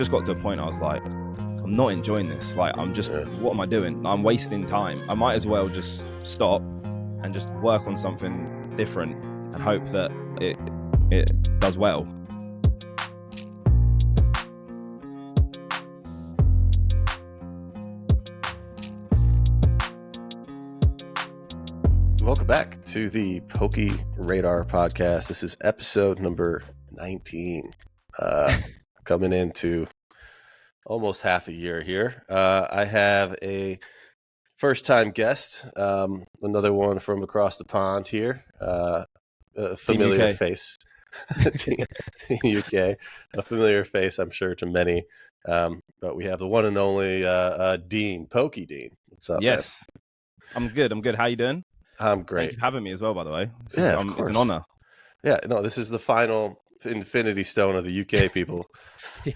just got to a point I was like, I'm not enjoying this. Like, I'm just, what am I doing? I'm wasting time. I might as well just stop and just work on something different and hope that it does well. Welcome back to the PokeRadar podcast. This is episode number 19. Coming into almost half a year here. I have a first-time guest, another one from across the pond here, a familiar face. Team UK, a familiar face, I'm sure, to many. But we have the one and only Dean, Poke Dean. What's up? Yes, man? I'm good. How you doing? I'm great. Thank you for having me as well, by the way. Of course. It's an honor. Yeah, no, this is the final Infinity Stone of the UK people. I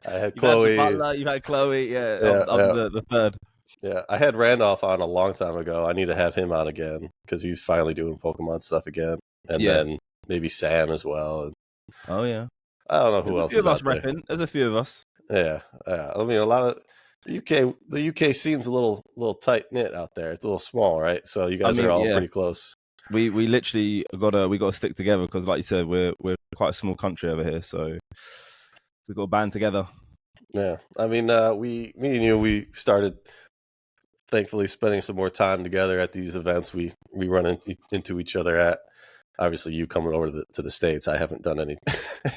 had Chloe. You've had Chloe. I'm the third. Yeah, I had Randolph on a long time ago. I need to have him on again because he's finally doing Pokemon stuff again. And then maybe Sam as well. Oh, yeah. I don't know who else is out there. There's a few of us. Yeah. I mean, a lot of the UK scene's a little tight knit out there. It's a little small, right? So you guys are all pretty close. We literally got to stick together because, like you said, we're quite a small country over here, so we got to band together. Yeah, I mean, me and you, we started thankfully spending some more time together at these events. We run into each other at. Obviously, you coming over to the States, I haven't done any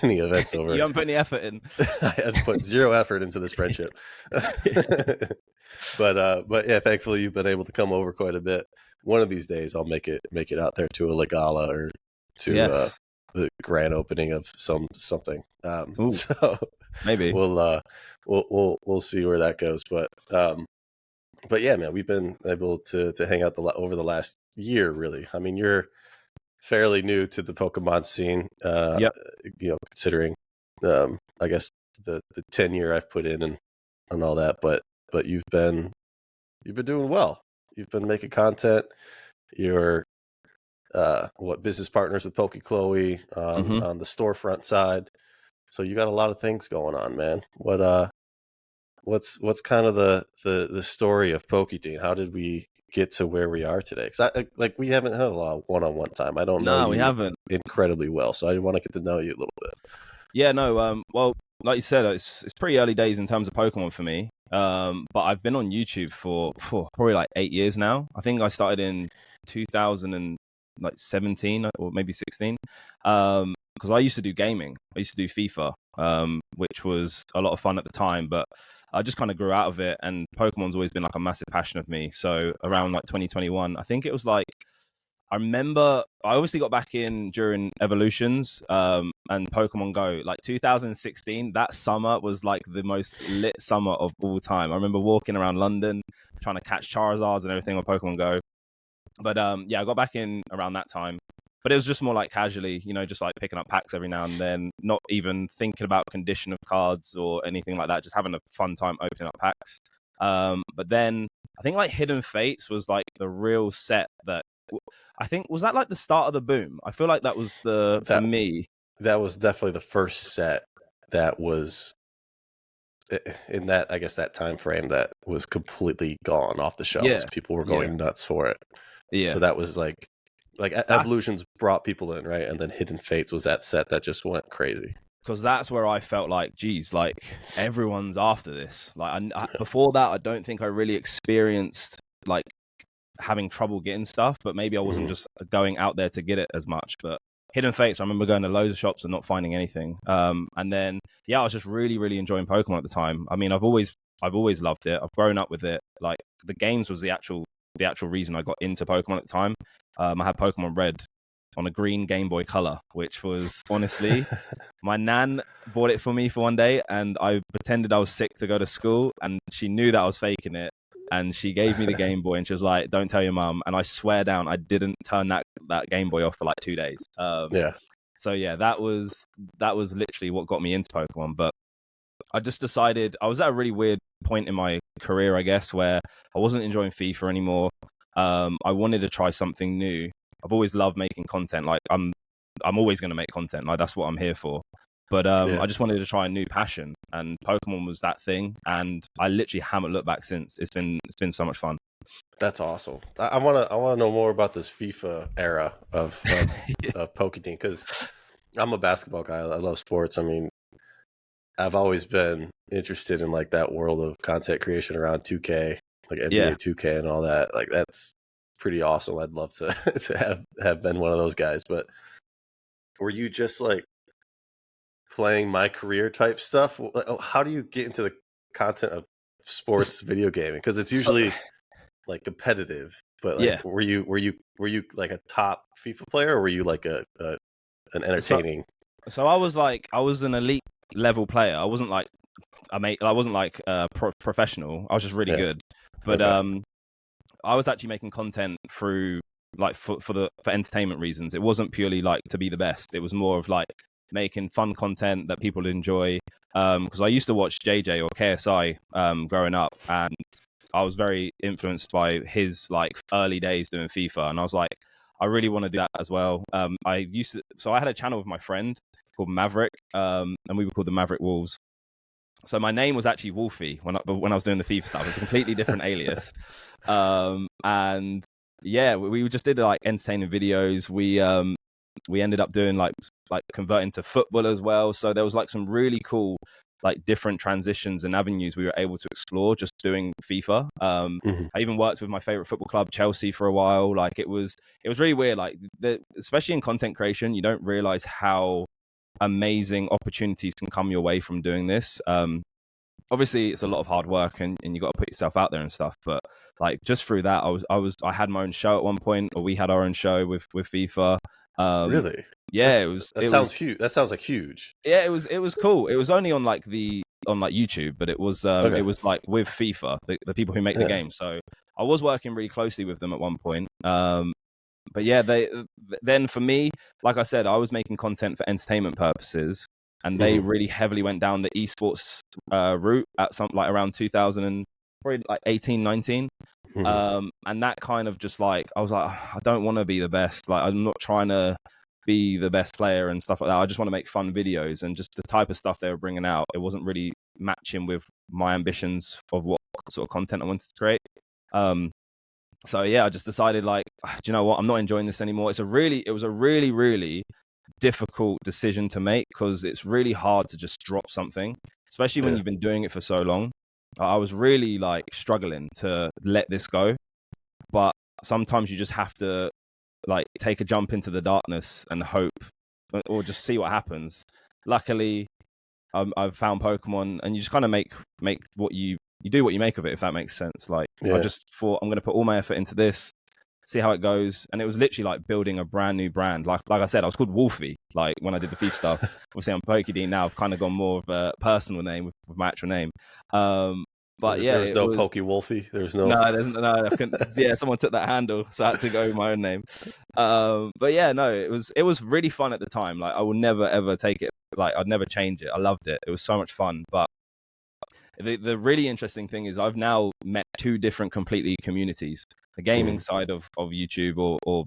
events over. You haven't put any effort in. I have put zero effort into this friendship. But yeah, thankfully you've been able to come over quite a bit. One of these days, I'll make it out there to a Legala or to the grand opening of something. So maybe we'll see where that goes. But yeah, man, we've been able to hang out over the last year. Really, I mean, you're fairly new to the Pokemon scene, considering, I guess the 10 year I've put in and all that, but you've been doing well. You've been making content. You're, business partners with Poke Chloe, on the storefront side. So you got a lot of things going on, man. What's kind of the story of Poke Dean? How did we get to where we are today? Because we haven't had a lot of one-on-one time. I don't know. No, we haven't incredibly well, so I want to get to know you a little bit. Yeah, no. Well, like you said, it's pretty early days in terms of Pokemon for me. But I've been on YouTube for probably like 8 years now. I think I started in 2017 or maybe 16. Because I used to do gaming. I used to do FIFA, which was a lot of fun at the time, but I just kind of grew out of it, and Pokemon's always been like a massive passion of me. So around like 2021, I think it was like, I remember I obviously got back in during Evolutions and Pokemon Go. Like 2016, that summer was like the most lit summer of all time. I remember walking around London trying to catch Charizards and everything on Pokemon Go. But I got back in around that time. But it was just more like casually, just like picking up packs every now and then, not even thinking about condition of cards or anything like that, just having a fun time opening up packs. But then I think like Hidden Fates was like the real set that I think, was that like the start of the boom? I feel like that was for me. That was definitely the first set that was in that, I guess, that time frame that was completely gone off the shelves. Yeah. People were going nuts for it. Yeah. So that was like Evolutions brought people in, right? And then Hidden Fates was that set that just went crazy. Because that's where I felt like, geez, like everyone's after this. Like before that, I don't think I really experienced like having trouble getting stuff, but maybe I wasn't just going out there to get it as much. But Hidden Fates, I remember going to loads of shops and not finding anything. And then, I was just really, really enjoying Pokemon at the time. I mean, I've always loved it. I've grown up with it. Like the games was the actual reason I got into Pokemon at the time. I had Pokemon Red on a green Game Boy Color, which was honestly, my nan bought it for me for one day, and I pretended I was sick to go to school, and she knew that I was faking it, and she gave me the Game Boy, and she was like, "Don't tell your mum." And I swear down, I didn't turn that Game Boy off for like 2 days. So yeah, that was literally what got me into Pokemon. But I just decided I was at a really weird point in my career, I guess, where I wasn't enjoying FIFA anymore. I wanted to try something new. I've always loved making content. Like I'm always going to make content. Like that's what I'm here for. But Yeah. I just wanted to try a new passion, and Pokemon was that thing. And I literally haven't looked back since. It's been so much fun. That's awesome. I wanna know more about this FIFA era of of Pokédean, because I'm a basketball guy. I love sports. I mean, I've always been interested in like that world of content creation around 2K, like Yeah. NBA 2K and all that. Like that's pretty awesome. I'd love to to have been one of those guys. But were you just like playing my career type stuff? How do you get into the content of sports video gaming? Because it's So, usually like competitive. But like, yeah. were you like a top FIFA player, or were you like an So entertaining? so I was an elite level player. I wasn't like I wasn't like professional. I was just really Yeah. good. But Okay. I was actually making content through like for entertainment reasons. It wasn't purely like to be the best. It was more of like making fun content that people would enjoy. Because I used to watch JJ or KSI growing up, and I was very influenced by his like early days doing FIFA, and I was like, I really want to do that as well. So I had a channel with my friend called Maverick, and we were called the Maverick Wolves. So my name was actually Wolfie when I was doing the FIFA stuff. It was a completely different alias, and yeah, we just did like entertaining videos. We ended up doing like converting to football as well. So there was like some really cool like different transitions and avenues we were able to explore just doing FIFA. Mhm. I even worked with my favorite football club, Chelsea, for a while. Like it was really weird. Like especially in content creation, you don't realize how amazing opportunities can come your way from doing this. Obviously it's a lot of hard work, and you got to put yourself out there and stuff, but like just through that I had my own show at one point, or we had our own show with FIFA. Really? Yeah, That sounds huge. That sounds like huge. yeah, it was cool. It was only on like YouTube, but it was Okay. like with FIFA, the people who make the Yeah. game. So I was working really closely with them at one point. But yeah, then for me, like I said, I was making content for entertainment purposes, and they Mhm. really heavily went down the esports route at some like around 2000 and probably like 18, 19. Mhm. And that kind of just like I was like, I don't want to be the best. Like I'm not trying to be the best player and stuff like that. I just want to make fun videos, and just the type of stuff they were bringing out, it wasn't really matching with my ambitions of what sort of content I wanted to create. So yeah, I just decided like, do you know what? I'm not enjoying this anymore. It was a really, really difficult decision to make, because it's really hard to just drop something, especially when Yeah. you've been doing it for so long. I was really like struggling to let this go, but sometimes you just have to like take a jump into the darkness and hope, or just see what happens. Luckily, I've found Pokemon, and you just kind of make what you do what you make of it, if that makes sense. Like I Yeah. just thought I'm going to put all my effort into this, see how it goes, and it was literally like building a brand new brand. Like I said, I was called Wolfie like when I did the FIFA stuff. Obviously, I'm PokeDean now. I've kind of gone more of a personal name with my actual name. But yeah, There was it no was Poke Wolfie. There was no. no, there's no. I couldn't, yeah, someone took that handle, so I had to go with my own name. But yeah, no, it was really fun at the time. Like I will never ever take it. Like I'd never change it. I loved it. It was so much fun. But the really interesting thing is I've now met two different completely communities: the gaming side of YouTube or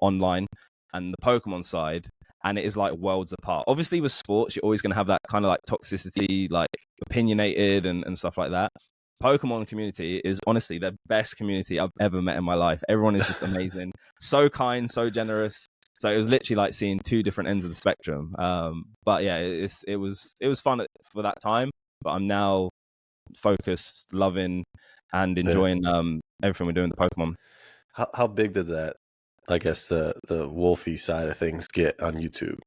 online, and the Pokemon side. And it is like worlds apart. Obviously, with sports, you're always going to have that kind of like toxicity, like opinionated and stuff like that. Pokemon community is honestly the best community I've ever met in my life. Everyone is just amazing, so kind, so generous. So it was literally like seeing two different ends of the spectrum. But yeah, it was fun for that time. But I'm now focused, loving, and Yeah. enjoying everything we're doing with the Pokemon. How big did that, I guess, the Wolfie side of things get on YouTube?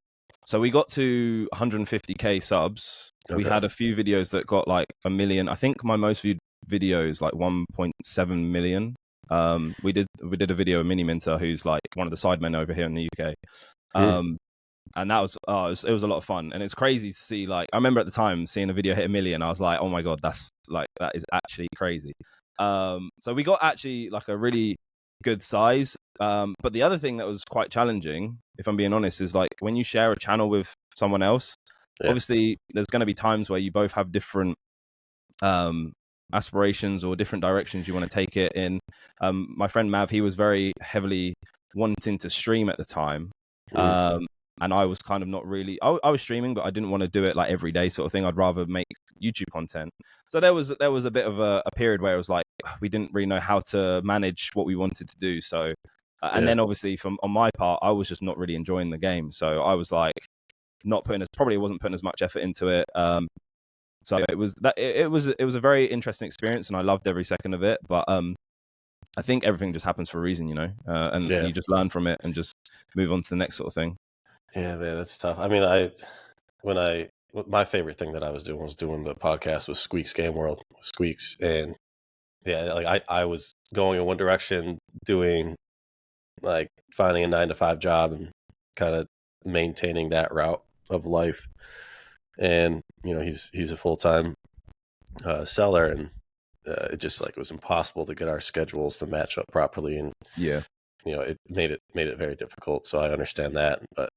So we got to 150k subs. We Okay. had a few videos that got like 1 million. I think my most viewed video is like 1.7 million. We did a video of Mini Minter, who's like one of the sidemen over here in the UK. And that was it was a lot of fun, and it's crazy to see. Like I remember at the time seeing a video hit 1 million, I was like, oh my god, that is actually crazy. So we got actually like a really good size. But the other thing that was quite challenging, if I'm being honest, is like when you share a channel with someone else, Yeah. obviously there's going to be times where you both have different aspirations or different directions you want to take it in. My friend Mav, he was very heavily wanting to stream at the time. and I was kind of not really. I was streaming, but I didn't want to do it like every day sort of thing. I'd rather make YouTube content. So there was a bit of a period where it was like we didn't really know how to manage what we wanted to do. So and then obviously on my part, I was just not really enjoying the game. So I was like probably wasn't putting as much effort into it. So it was a very interesting experience, and I loved every second of it. But I think everything just happens for a reason, and you just learn from it and just move on to the next sort of thing. Yeah, man, that's tough. I mean, my favorite thing that I was doing the podcast with Squeaks Game World, Squeaks, and yeah, like I was going in one direction, doing like finding a 9-to-5 job and kind of maintaining that route of life. And he's a full-time seller, and it just like was impossible to get our schedules to match up properly, and it made it very difficult. So I understand that, but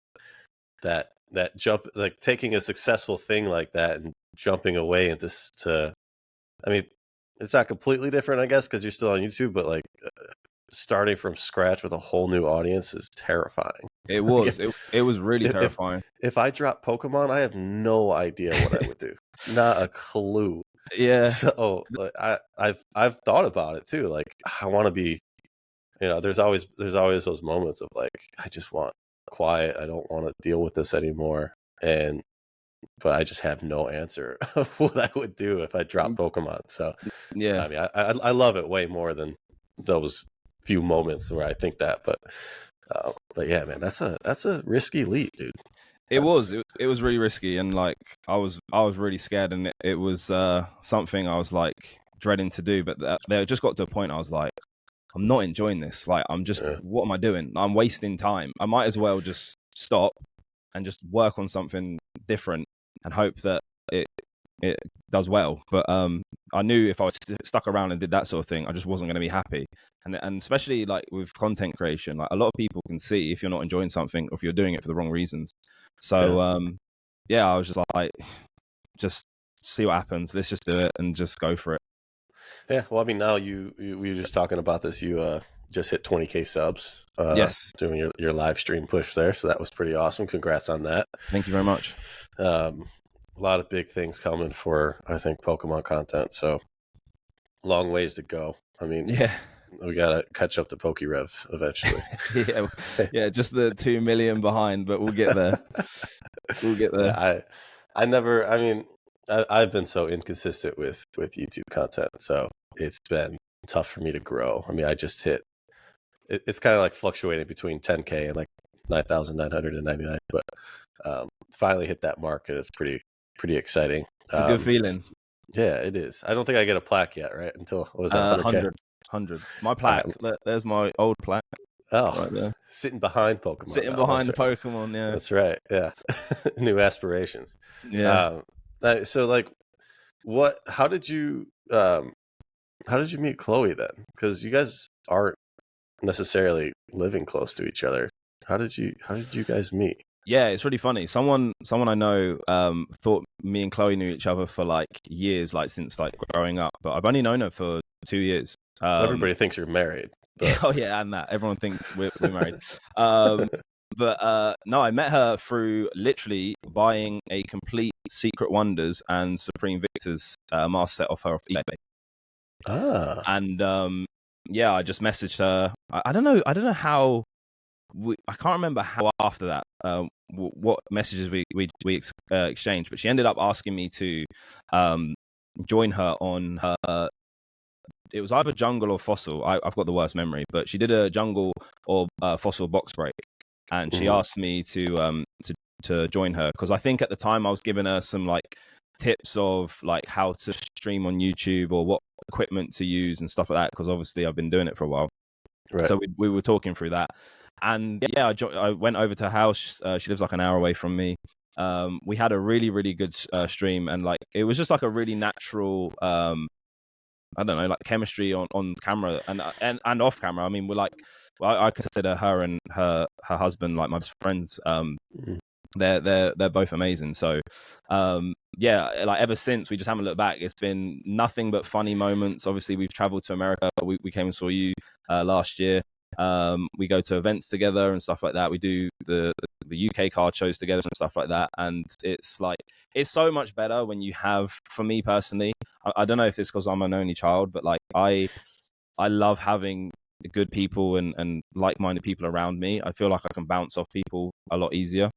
that jump, like taking a successful thing like that and jumping away into I mean, it's not completely different, I guess, because you're still on YouTube, but like starting from scratch with a whole new audience is terrifying. It was. It was really terrifying. If I drop Pokemon, I have no idea what I would do. Not a clue. Yeah. So like, I've thought about it too. Like I want to be, there's always those moments of like I just want quiet. I don't want to deal with this anymore. But I just have no answer of what I would do if I dropped Pokemon. So yeah, I mean, I love it way more than those few moments where I think that. But yeah, man, that's a risky leap, dude. It was really risky, and like I was really scared, and it was something I was like dreading to do. But there just got to a point I was like, I'm not enjoying this. Like I'm just, what am I doing? I'm wasting time. I might as well just stop and just work on something different and hope that it does well. But I knew if I was stuck around and did that sort of thing, I just wasn't going to be happy. And especially like with content creation, like a lot of people can see if you're not enjoying something or if you're doing it for the wrong reasons. So I was just like, just see what happens. Let's just do it and just go for it. Yeah, well, I mean, now we were just talking about this. You just hit 20K subs. Yes, doing your live stream push there, so that was pretty awesome. Congrats on that. Thank you very much. A lot of big things coming for, I think, Pokemon content. So long ways to go. I mean, we gotta catch up to PokeRev eventually. yeah, just the 2 million behind, but we'll get there. We'll get there. Yeah, I've been so inconsistent with YouTube content, so it's been tough for me to grow. I mean, I just hit. It's kind of like fluctuating between 10K and like 9,999, but finally hit that mark, and it's pretty exciting. It's a good feeling. Yeah, it is. I don't think I get a plaque yet, right? Until what was that 100. My plaque. There's my old plaque. Oh, right there. Sitting behind Pokemon. Sitting behind the Pokemon. Yeah, that's right. Yeah, new aspirations. Yeah. So like, how did you meet Chloe then? Because you guys aren't necessarily living close to each other. How did you guys meet? Yeah, it's really funny. Someone I know thought me and Chloe knew each other for like years, like since like growing up. But I've only known her for 2 years. Everybody thinks you're married. But... oh yeah, and that everyone thinks we're married. But no, I met her through literally buying a complete Secret Wonders and Supreme Victors mask set off her off eBay. And I just messaged her. I don't know how. I can't remember how after that what messages we exchanged, but she ended up asking me to join her on her. It was either Jungle or Fossil. I've got the worst memory, but she did a Jungle or Fossil box break, and she asked me to join her because I think at the time I was giving her some like tips of like how to stream on YouTube or what equipment to use and stuff like that, because obviously I've been doing it for a while. Right. So we were talking through that. And yeah, I went over to her house. She lives like an hour away from me. We had a really, really good stream, and like it was just like a really natural, I don't know, like chemistry on camera and off camera. I mean, we're like, I consider her and her husband like my best friends. They're both amazing. So like ever since, we just haven't looked back. It's been nothing but funny moments. Obviously, we've traveled to America. We came and saw you last year. We go to events together and stuff like that. We do the UK card shows together and stuff like that. And it's like, it's so much better when you have, for me personally, I don't know if it's because I'm an only child, but like I love having good people and like-minded people around me. I feel like I can bounce off people a lot easier.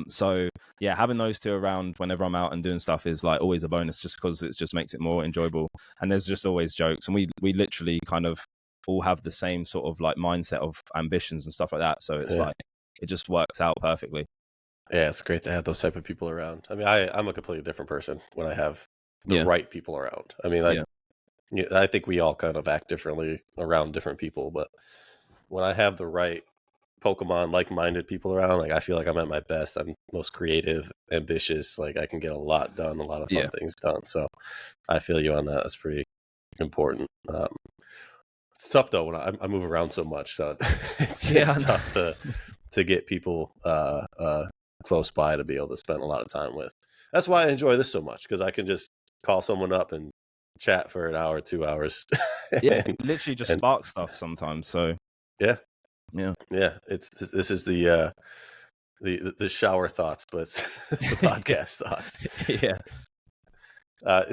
So yeah, having those two around whenever I'm out and doing stuff is like always a bonus, just because it just makes it more enjoyable. And there's just always jokes, and we literally kind of all have the same sort of like mindset of ambitions and stuff like that. So it's like, it just works out perfectly. Yeah, it's great to have those type of people around. I mean, I'm a completely different person when I have the right people around. I mean, I think we all kind of act differently around different people, but when I have the right Pokemon like-minded people around, like I feel like I'm at my best. I'm most creative, ambitious. Like I can get a lot done, a lot of fun things done. So I feel you on that. That's pretty important. It's tough though when I move around so much, so it's tough to get people close by to be able to spend a lot of time with. That's why I enjoy this so much, because I can just call someone up and chat for an hour, 2 hours. Literally just spark stuff sometimes. So yeah. This is the shower thoughts, but the podcast thoughts.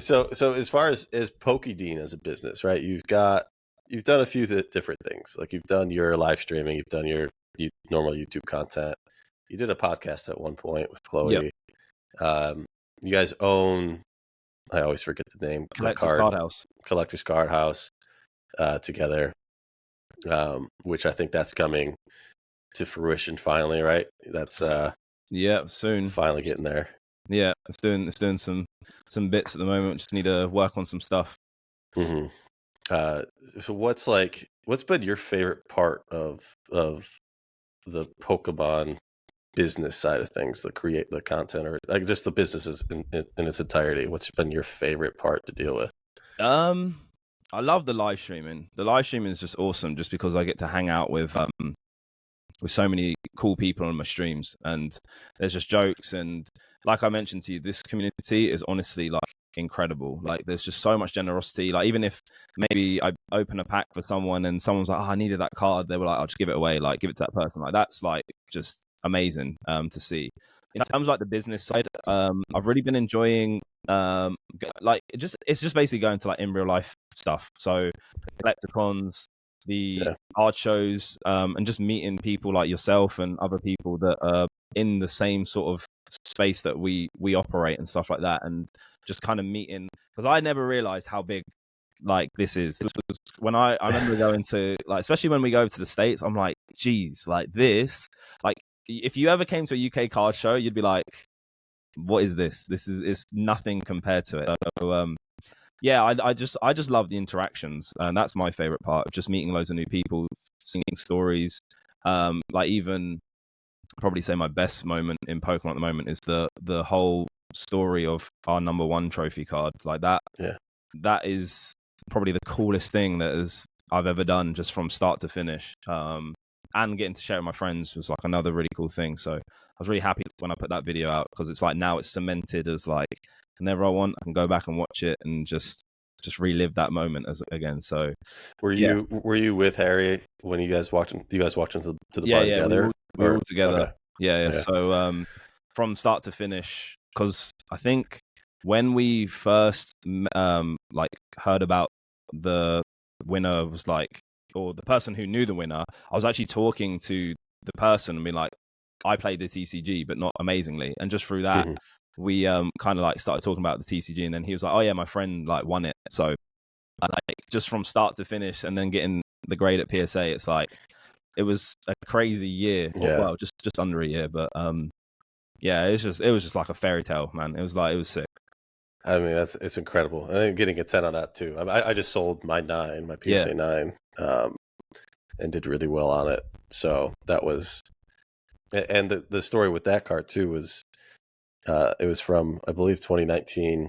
So as far as PokeDean as a business, right? You've done a few different things. Like you've done your live streaming, you've done your normal YouTube content. You did a podcast at one point with Chloe. You guys own, I always forget the name, Collector's Card House. Collector's Card House together, which I think that's coming to fruition finally, right? That's soon. Finally getting there. Yeah, it's doing some bits at the moment. Just need to work on some stuff. Mm-hmm. So what's been your favorite part of the Pokemon business side of things, the content, or like just the businesses in its entirety? What's been your favorite part to deal with? I love the live streaming. The live streaming is just awesome, just because I get to hang out with so many cool people on my streams, and there's just jokes, and like I mentioned to you, this community is honestly like incredible. Like there's just so much generosity. Like even if maybe I open a pack for someone and someone's like, oh, I needed that card, they were like, I'll just give it away, like give it to that person. Like that's like just amazing to see. In terms of like the business side, I've really been enjoying like it's just basically going to like in real life stuff. So collecticons, the art shows, and just meeting people like yourself and other people that are in the same sort of space that we operate and stuff like that, and just kind of meeting, because I never realized how big like this was when I remember going to, like, especially when we go to the States, I'm like, geez, like this, like if you ever came to a UK card show, you'd be like, what is this? It's nothing compared to it. So, yeah, I just love the interactions, and that's my favorite part of just meeting loads of new people, singing stories. Like even probably say my best moment in Pokemon at the moment is the whole story of our #1 trophy card. Like that. Yeah. That is probably the coolest thing I've ever done, just from start to finish. And getting to share it with my friends was like another really cool thing. So I was really happy when I put that video out, because it's like now it's cemented as like, whenever I want, I can go back and watch it and just relive that moment again. So were you with Harry when you guys walked into the bar together? We were all together. Okay. Yeah. So from start to finish, because I think when we first like heard about the winner was like, or the person who knew the winner, I was actually talking to the person and being like, I played the TCG, but not amazingly. And just through that, we kind of like started talking about the TCG, and then he was like, oh yeah, my friend like won it. So like just from start to finish, and then getting the grade at PSA, it's like, it was a crazy year. Yeah. Well, just under a year, but yeah, it was just like a fairy tale, man. It was sick. I mean, it's incredible. I think getting a 10 on that too. I just sold my PSA 9, and did really well on it. So that was, and the story with that card too was, it was from, I believe, 2019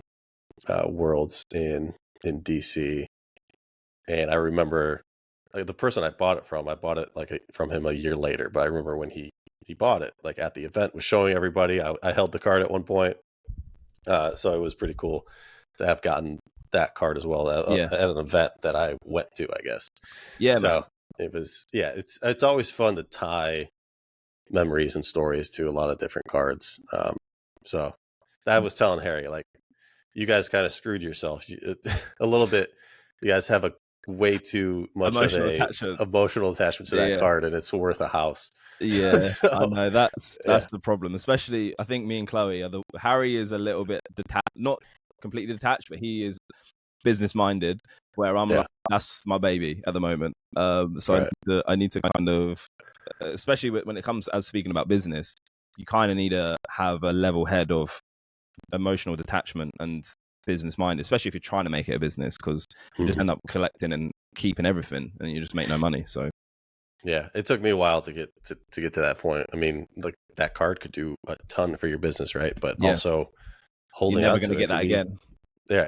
Worlds in DC, and I remember like the person I bought it like from him a year later. But I remember when he bought it, like at the event, was showing everybody. I held the card at one point. So it was pretty cool to have gotten that card as well at an event that I went to, I guess. Yeah, so, it was, yeah, it's always fun to tie memories and stories to a lot of different cards. So I was telling Harry, like, you guys kind of screwed yourself a little bit. You guys have a way too much of Emotional a attachment. emotional attachment to that Yeah. card, and it's worth a house. Yeah, I So know that's yeah, the problem. Especially, I think me and Chloe are Harry is a little bit detached, not completely detached, but he is business minded. Where I'm yeah, like, that's my baby at the moment. So right. I need to kind of, especially when it comes as speaking about business, you kind of need to have a level head of emotional detachment and business mind, especially if you're trying to make it a business, because you just Mhm. end up collecting and keeping everything, and you just make no money. So Yeah, it took me a while to get to that point. I mean, like that card could do a ton for your business, right? But yeah, also you're holding never on going to to it get could that be, again.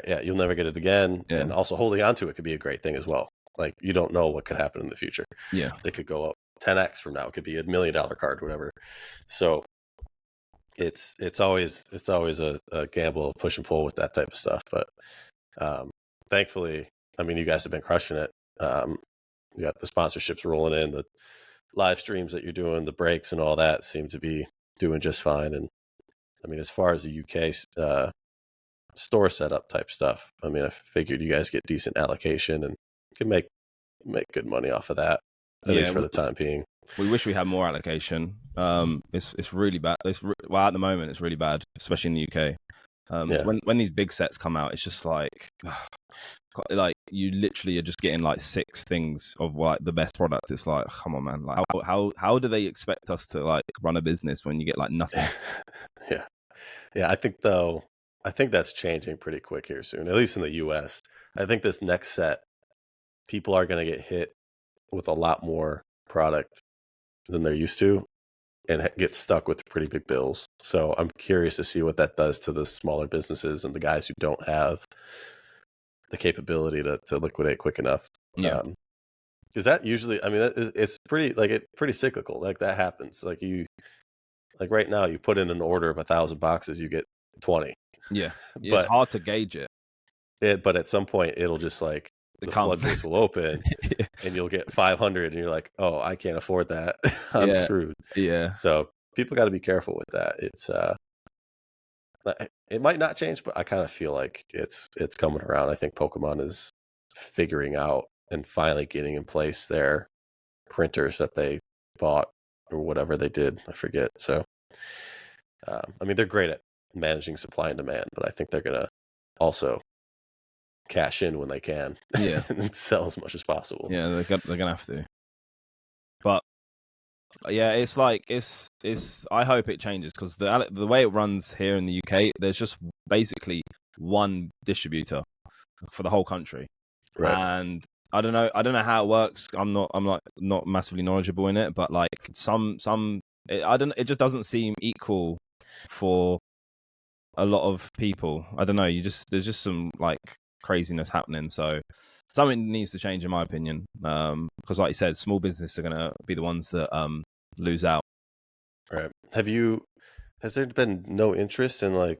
yeah, you'll never get it again. Yeah, And also holding on to it could be a great thing as well. Like you don't know what could happen in the future. yeah. It could go up 10x from now. It could be $1 million card, whatever. So it's always a gamble, push and pull with that type of stuff. But thankfully, I mean, you guys have been crushing it. You got the sponsorships rolling in, the live streams that you're doing, the breaks and all that seem to be doing just fine. And I mean, as far as the UK store setup type stuff, I mean, I figured you guys get decent allocation and can make good money off of that, at Yeah, least for the time being. we wish we had more allocation. It's really bad. Well, at the moment, it's really bad, especially in the UK. Yeah, When these big sets come out, it's just like you literally are just getting like 6 things of like the best product. It's like, come on, man. Like, how do they expect us to like run a business when you get like nothing? yeah, yeah. I think that's changing pretty quick here soon, at least in the US. I think this next set, people are going to get hit with a lot more product than they're used to and get stuck with pretty big bills. So I'm curious to see what that does to the smaller businesses and the guys who don't have the capability to liquidate quick enough. Yeah, Because that usually, I mean, it's pretty pretty cyclical. Like that happens. Like right now, you put in an order of 1,000 boxes, you get 20. yeah. It's But hard to gauge it. but at some point, it'll just like To the come. floodgates will open, and you'll get 500, and you're like, oh, I can't afford that. I'm Yeah, screwed. yeah, So people got to be careful with that. It might not change, but I kind of feel like it's coming around. I think Pokemon is figuring out and finally getting in place their printers that they bought or whatever they did. I forget. So, I mean, they're great at managing supply and demand, but I think they're gonna also cash in when they can yeah, and sell as much as possible. yeah. They're gonna have to. But yeah, it's like it's. I hope it changes because the way it runs here in the UK, there's just basically one distributor for the whole country, Right. and I don't know how it works. I'm not massively knowledgeable in it, but like it just doesn't seem equal for a lot of people. I don't know. There's just some like craziness happening. So something needs to change, in my opinion. Because like you said, small business are gonna be the ones that lose out. Right. Has there been no interest in like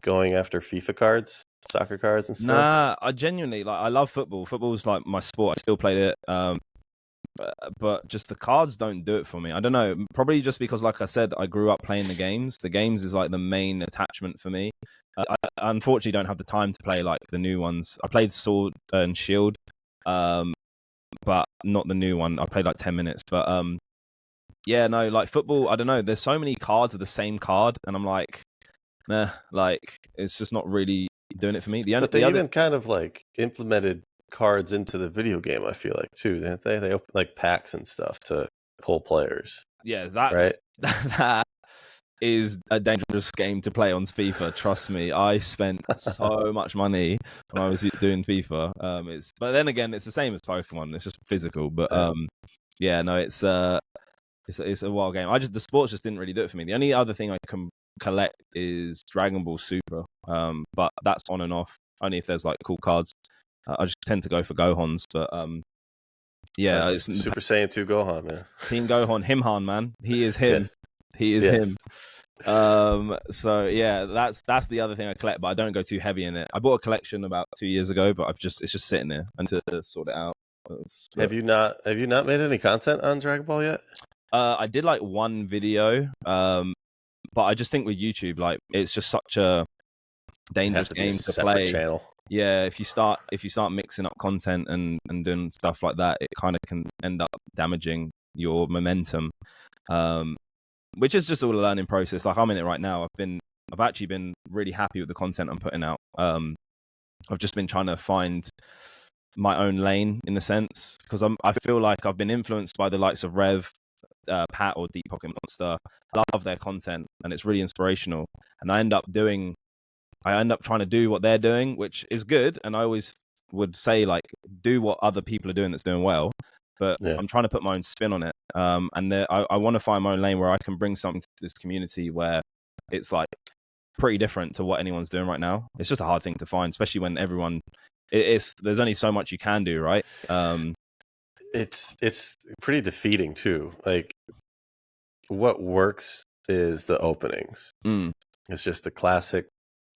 going after FIFA cards, soccer cards and stuff? Nah, I genuinely like. I love football. Football's like my sport. I still played it. But just the cards don't do it for me. I don't know. Probably just because, like I said, I grew up playing the games. The games is like the main attachment for me. I unfortunately don't have the time to play like the new ones. I played Sword and Shield, but not the new one. I played like 10 minutes. But yeah, no, like football. I don't know. There's so many cards of the same card, and I'm like, nah, like it's just not really doing it for me. But they even kind of like implemented cards into the video game, I feel like too. They open like packs and stuff to pull players. Yeah, Right. that is a dangerous game to play on FIFA. Trust me, I spent so much money when I was doing FIFA. But then again, it's the same as Pokemon. It's just physical. But yeah, no, it's a wild game. The sports just didn't really do it for me. The only other thing I can collect is Dragon Ball Super. But that's on and off. Only if there's like cool cards. I just tend to go for Gohans, but yeah, That's it's Super Saiyan 2 Gohan, man. Team Gohan, Himhan, man. He is him. Yes. He is Yes. him. So yeah, that's the other thing I collect, but I don't go too heavy in it. I bought a collection about 2 years ago, but it's just sitting there until to sort it out. Have you not made any content on Dragon Ball yet? I did like one video, but I just think with YouTube, like it's just such a dangerous Be a game to separate play. channel. Yeah, if you start mixing up content and doing stuff like that, it kind of can end up damaging your momentum. Which is just all a learning process. Like I'm in it right now. I've actually been really happy with the content I'm putting out. I've just been trying to find my own lane in a sense, because I feel like I've been influenced by the likes of Rev, Pat, or Deep Pocket Monster. I love their content and it's really inspirational. And I end up trying to do what they're doing, which is good. And I always would say, like, do what other people are doing that's doing well. But I'm trying to put my own spin on it. And I want to find my own lane where I can bring something to this community where it's like pretty different to what anyone's doing right now. It's just a hard thing to find, especially when everyone, there's only so much you can do, right? It's pretty defeating too. Like, what works is the openings. It's just the classic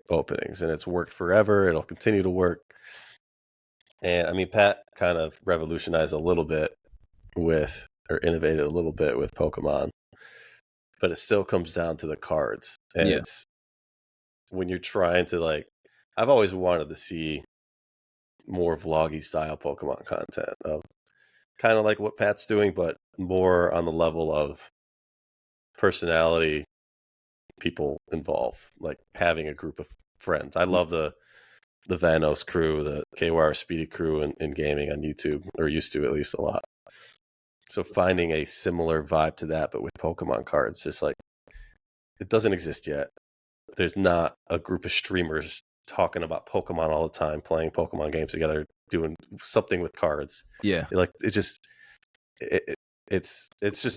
openings, and it's worked forever. It'll continue to work. And I mean, Pat kind of revolutionized a little bit or innovated a little bit with Pokemon, but it still comes down to the cards. And it's when you're trying to, like, I've always wanted to see more vloggy style Pokemon content of kind of like what Pat's doing, but more on the level of personality, people involved, like having a group of friends. I love the Vanos crew, the KYR Speedy crew in gaming on YouTube, or used to at least a lot. So finding a similar vibe to that, but with Pokemon cards, just like, it doesn't exist yet. There's not a group of streamers talking about Pokemon all the time, playing Pokemon games together, doing something with cards. Yeah. Like, it's just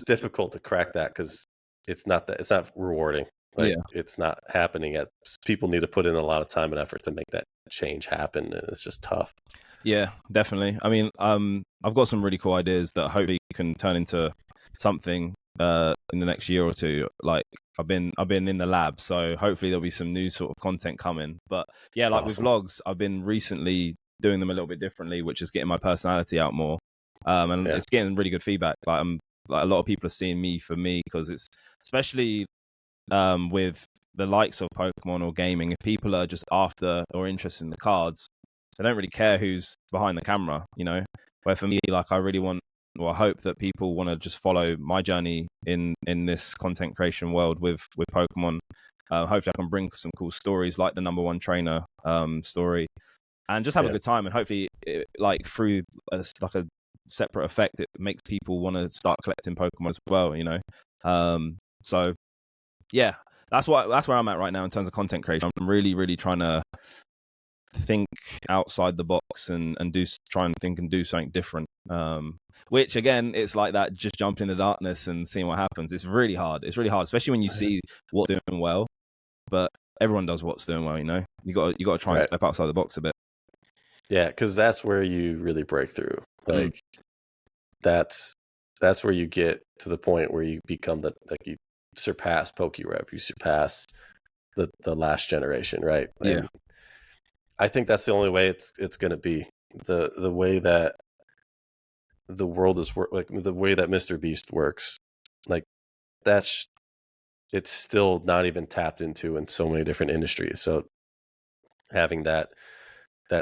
difficult to crack that, because it's not rewarding. Like, it's not happening yet. People need to put in a lot of time and effort to make that change happen, and it's just tough. Yeah, definitely. I mean, I've got some really cool ideas that hopefully can turn into something in the next year or two. Like, I've been in the lab, so hopefully there'll be some new sort of content coming. But yeah, like with vlogs, I've been recently doing them a little bit differently, which is getting my personality out more. And it's getting really good feedback. Like, a lot of people are seeing me for me, because it's especially with the likes of Pokemon or gaming, if people are just after or interested in the cards, they don't really care who's behind the camera, you know. Where for me, like, I really want, or I hope that people want to just follow my journey in this content creation world with Pokemon. Hopefully I can bring some cool stories like the number one trainer story, and just have a good time. And hopefully like through a separate effect, it makes people want to start collecting Pokemon as well, you know. So yeah, that's where I'm at right now in terms of content creation. I'm really, really trying to think outside the box and try and think and do something different. Which again, it's like that, just jumping in the darkness and seeing what happens. It's really hard, especially when you see what's doing well, but everyone does what's doing well, you know. You got to try and step outside the box a bit. Yeah, because that's where you really break through. Like, that's where you get to the point where you become you surpass PokeRadar, you surpass the last generation, right? And I think that's the only way it's going to be. The way that the world is like the way that Mr. Beast works, like, it's still not even tapped into in so many different industries. So having that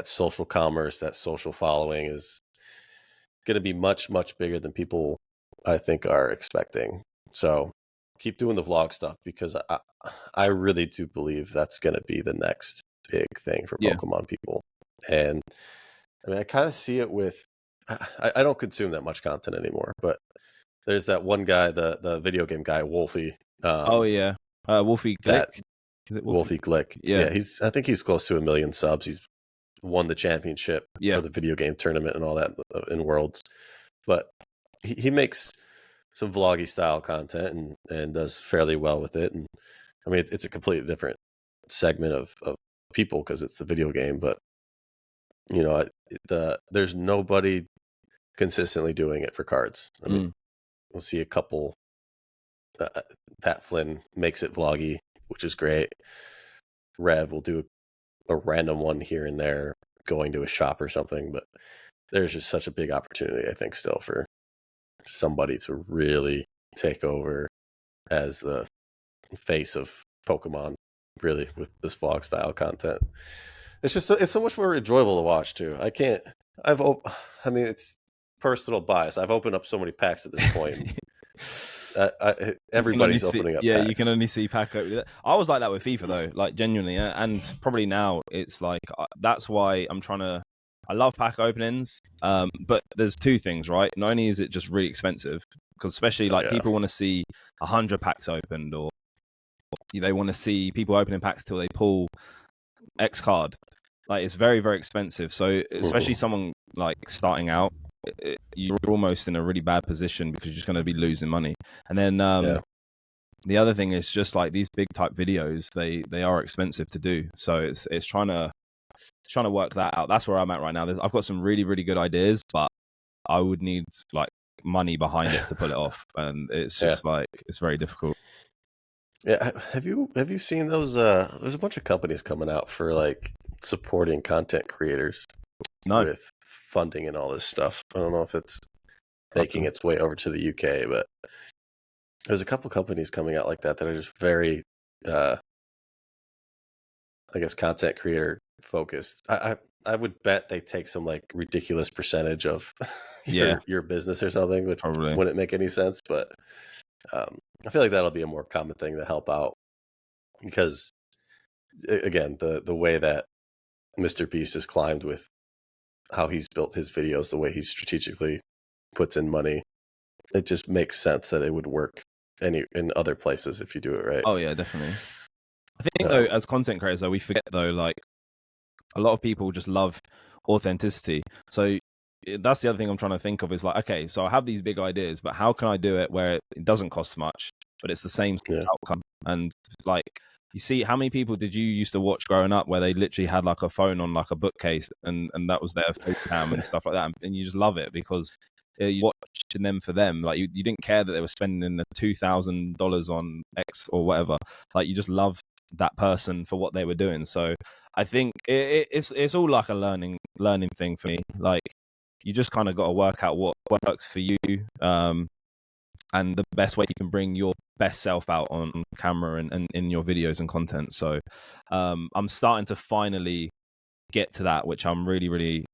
social commerce, that social following is going to be much, much bigger than people, I think, are expecting. So keep doing the vlog stuff, because I really do believe that's going to be the next big thing for Pokemon people. And I mean, I kind of see it with, I don't consume that much content anymore, but there's that one guy, the video game guy, Wolfie. Wolfie Glick. Is it Wolfie Glick? Yeah, I think he's close to 1 million subs. He's won the championship for the video game tournament and all that in Worlds. But he makes some vloggy style content and does fairly well with it. And I mean, it's a completely different segment of people, because it's a video game. But you know, there's nobody consistently doing it for cards. I mean, we'll see a couple. Pat Flynn makes it vloggy, which is great. Rev will do a random one here and there, going to a shop or something. But there's just such a big opportunity, I think, still for somebody to really take over as the face of Pokemon, really, with this vlog style content. It's just it's so much more enjoyable to watch too. I mean, it's personal bias. I've opened up so many packs at this point. Everybody's opening up packs. You can only see pack opening. I was like that with FIFA though, like genuinely, and probably now it's like that's why I'm trying to. I love pack openings, but there's two things, right? Not only is it just really expensive, because especially like people want to see 100 packs opened, or they want to see people opening packs till they pull X card. Like it's very, very expensive. So especially someone like starting out, you're almost in a really bad position because you're just going to be losing money. And then the other thing is just like these big type videos, they are expensive to do. So it's trying to work that out. That's where I'm at right now. I've got some really, really good ideas, but I would need like money behind it to pull it off, and it's just like it's very difficult. Yeah, have you seen those? There's a bunch of companies coming out for like supporting content creators with funding and all this stuff. I don't know if it's making its way over to the UK, but there's a couple companies coming out like that are just very, I guess, content creator focused. I would bet they take some like ridiculous percentage of your business or something, which probably wouldn't make any sense. But I feel like that'll be a more common thing to help out, because again, the way that Mr. Beast has climbed with how he's built his videos, the way he strategically puts in money, it just makes sense that it would work in other places if you do it right. Oh yeah, definitely. I think though, as content creators, though, we forget though, like a lot of people just love authenticity. So that's the other thing I'm trying to think of is like, okay, so I have these big ideas, but how can I do it where it doesn't cost much, but it's the same outcome? And like, you see, how many people did you used to watch growing up where they literally had like a phone on like a bookcase and that was their face cam and stuff like that, and you just love it because you're watching them for them. Like you didn't care that they were spending the $2,000 on X or whatever. Like you just love that person for what they were doing. So I think it's all like a learning thing for me. Like you just kind of got to work out what works for you, and the best way you can bring your best self out on camera and in your videos and content. So I'm starting to finally get to that, which I'm really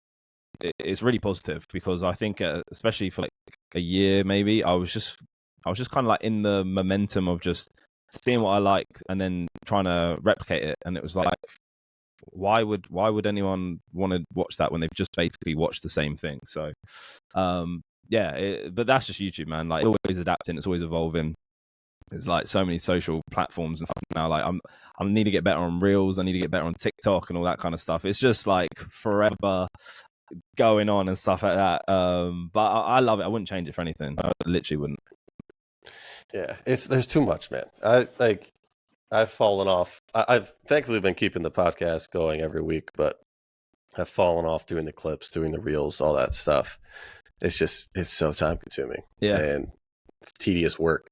it's really positive, because I think especially for like a year maybe I was just kind of like in the momentum of just seeing what I like and then trying to replicate it, and it was like, why would anyone want to watch that when they've just basically watched the same thing? So but that's just YouTube, man. Like, it's always adapting, it's always evolving. There's like so many social platforms and stuff now. Like I need to get better on Reels, I need to get better on TikTok and all that kind of stuff. It's just like forever going on and stuff like that. But I love it. I wouldn't change it for anything. I literally wouldn't. Yeah, there's too much, man. I've fallen off. I've thankfully been keeping the podcast going every week, but I've fallen off doing the clips, doing the reels, all that stuff. It's so time consuming. Yeah, and it's tedious work.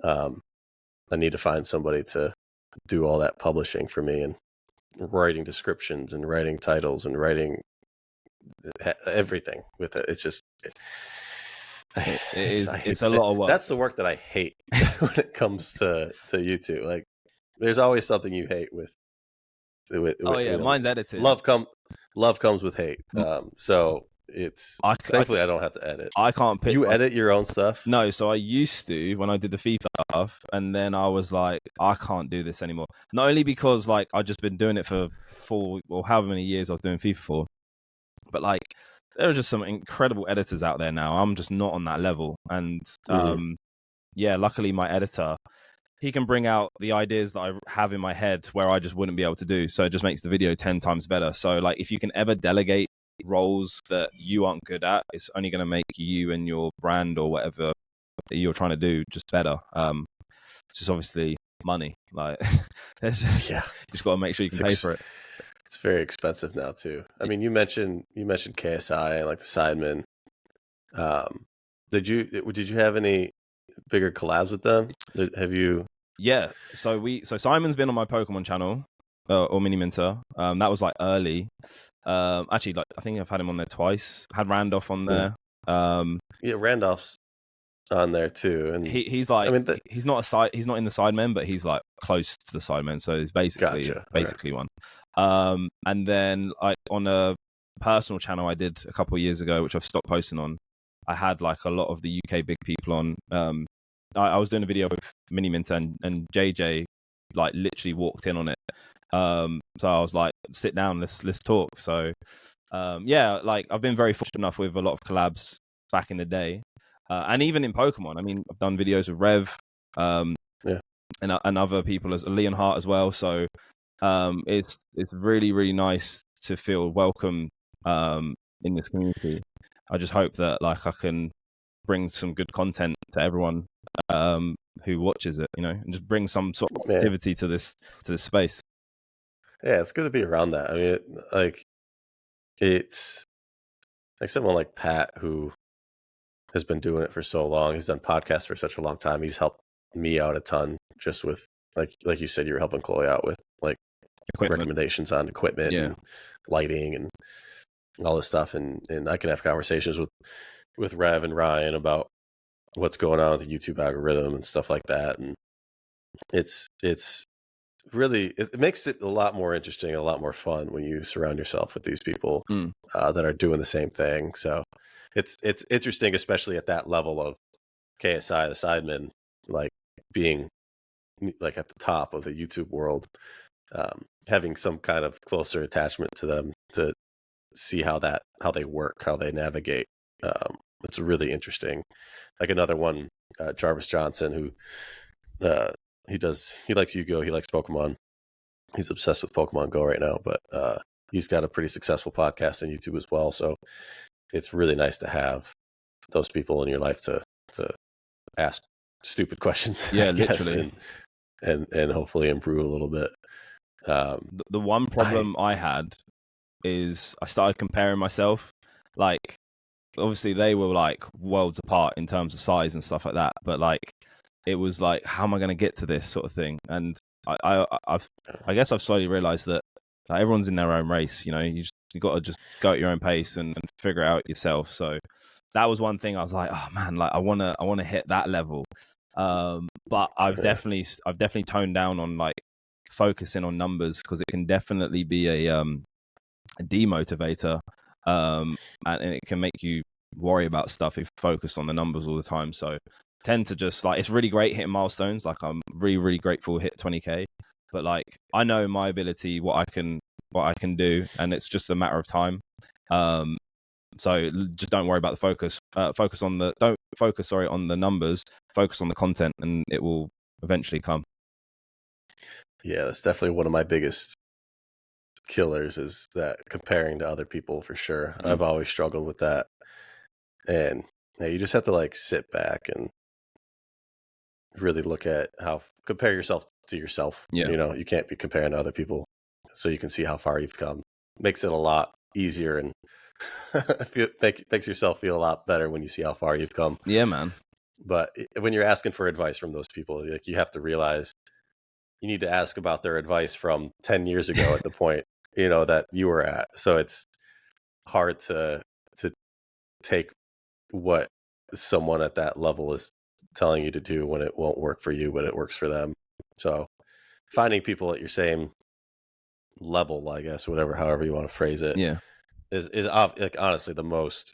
I need to find somebody to do all that publishing for me and writing descriptions and writing titles and writing everything with it. It's just it's a lot of work. That's the work that I hate when it comes to YouTube. Like, there's always something you hate with mine's edited. Love comes with hate. So thankfully I don't have to edit. I can't pick. You edit your own stuff? No, so I used to when I did the FIFA stuff, and then I was like, I can't do this anymore. Not only because like I've just been doing it for 4 or however many years I was doing FIFA for, but like there are just some incredible editors out there now. I'm just not on that level, and luckily my editor, he can bring out the ideas that I have in my head where I just wouldn't be able to do. So it just makes the video 10 times better. So like if you can ever delegate roles that you aren't good at, it's only going to make you and your brand or whatever that you're trying to do just better. It's just obviously money. Like you just got to make sure you can pay for it. It's very expensive now too. I mean, you mentioned KSI and like the Sidemen. Did you have any bigger collabs with them? Have you? Yeah. So Simon's been on my Pokemon channel. or Mini Minter. That was like early. Actually, like I think I've had him on there twice. Had Randolph on there. Yeah, Randolph's on there too, and he's like, I mean, he's not in the sidemen, but he's like close to the sidemen, so he's basically Okay. one. And then like on a personal channel I did a couple of years ago, which I've stopped posting on, I had like a lot of the UK big people on. I was doing a video with Mini Mint and JJ like literally walked in on it. So I was like, sit down, let's talk. So yeah, like I've been very fortunate enough with a lot of collabs back in the day. And even in Pokemon, I mean, I've done videos with Rev, and other people, as Leon Hart as well. So it's really, really nice to feel welcome in this community. I just hope that like I can bring some good content to everyone who watches it, you know, and just bring some sort of activity to this space. Yeah, it's good to be around that. I mean, it's like someone like Pat who has been doing it for so long. He's done podcasts for such a long time. He's helped me out a ton just with like you said, you were helping Chloe out with like recommendations on equipment and lighting and all this stuff. And I can have conversations with Rev and Ryan about what's going on with the YouTube algorithm and stuff like that. And it's really, it makes it a lot more interesting, a lot more fun when you surround yourself with these people that are doing the same thing. So it's interesting, especially at that level of KSI, the Sidemen, like being like at the top of the YouTube world, having some kind of closer attachment to them to see how they work, how they navigate. It's really interesting. Like another one, Jarvis Johnson, who he likes Yu-Gi-Oh, he likes Pokemon. He's obsessed with Pokemon Go right now, but he's got a pretty successful podcast on YouTube as well. So it's really nice to have those people in your life to ask stupid questions. Yeah, literally, and hopefully improve a little bit. The one problem I had is I started comparing myself. Like, obviously they were like worlds apart in terms of size and stuff like that, but like it was like, how am I going to get to this sort of thing? And I guess I've slowly realized that like, everyone's in their own race. You know, you got to just go at your own pace and figure it out yourself. So that was one thing I was like, oh man, like I want to hit that level. But I've definitely toned down on like focusing on numbers, because it can definitely be a demotivator, and it can make you worry about stuff if you focus on the numbers all the time. So tend to just like, it's really great hitting milestones, like I'm really, really grateful hit 20k, but like I know my ability, what I can do, and it's just a matter of time. So just don't worry about the focus. Don't focus on the numbers. Focus on the content, and it will eventually come. Yeah, that's definitely one of my biggest killers, is that comparing to other people, for sure. I've always struggled with that. And you just have to like sit back and really look at compare yourself to yourself. Yeah. You know, you can't be comparing to other people, so you can see how far you've come. Makes it a lot easier, and makes yourself feel a lot better when you see how far you've come. Yeah, man. But when you're asking for advice from those people, like, you have to realize you need to ask about their advice from 10 years ago at the point, you know, that you were at. So it's hard to take what someone at that level is telling you to do when it won't work for you, but it works for them. So finding people at your same level, I guess, however you want to phrase it, is like honestly the most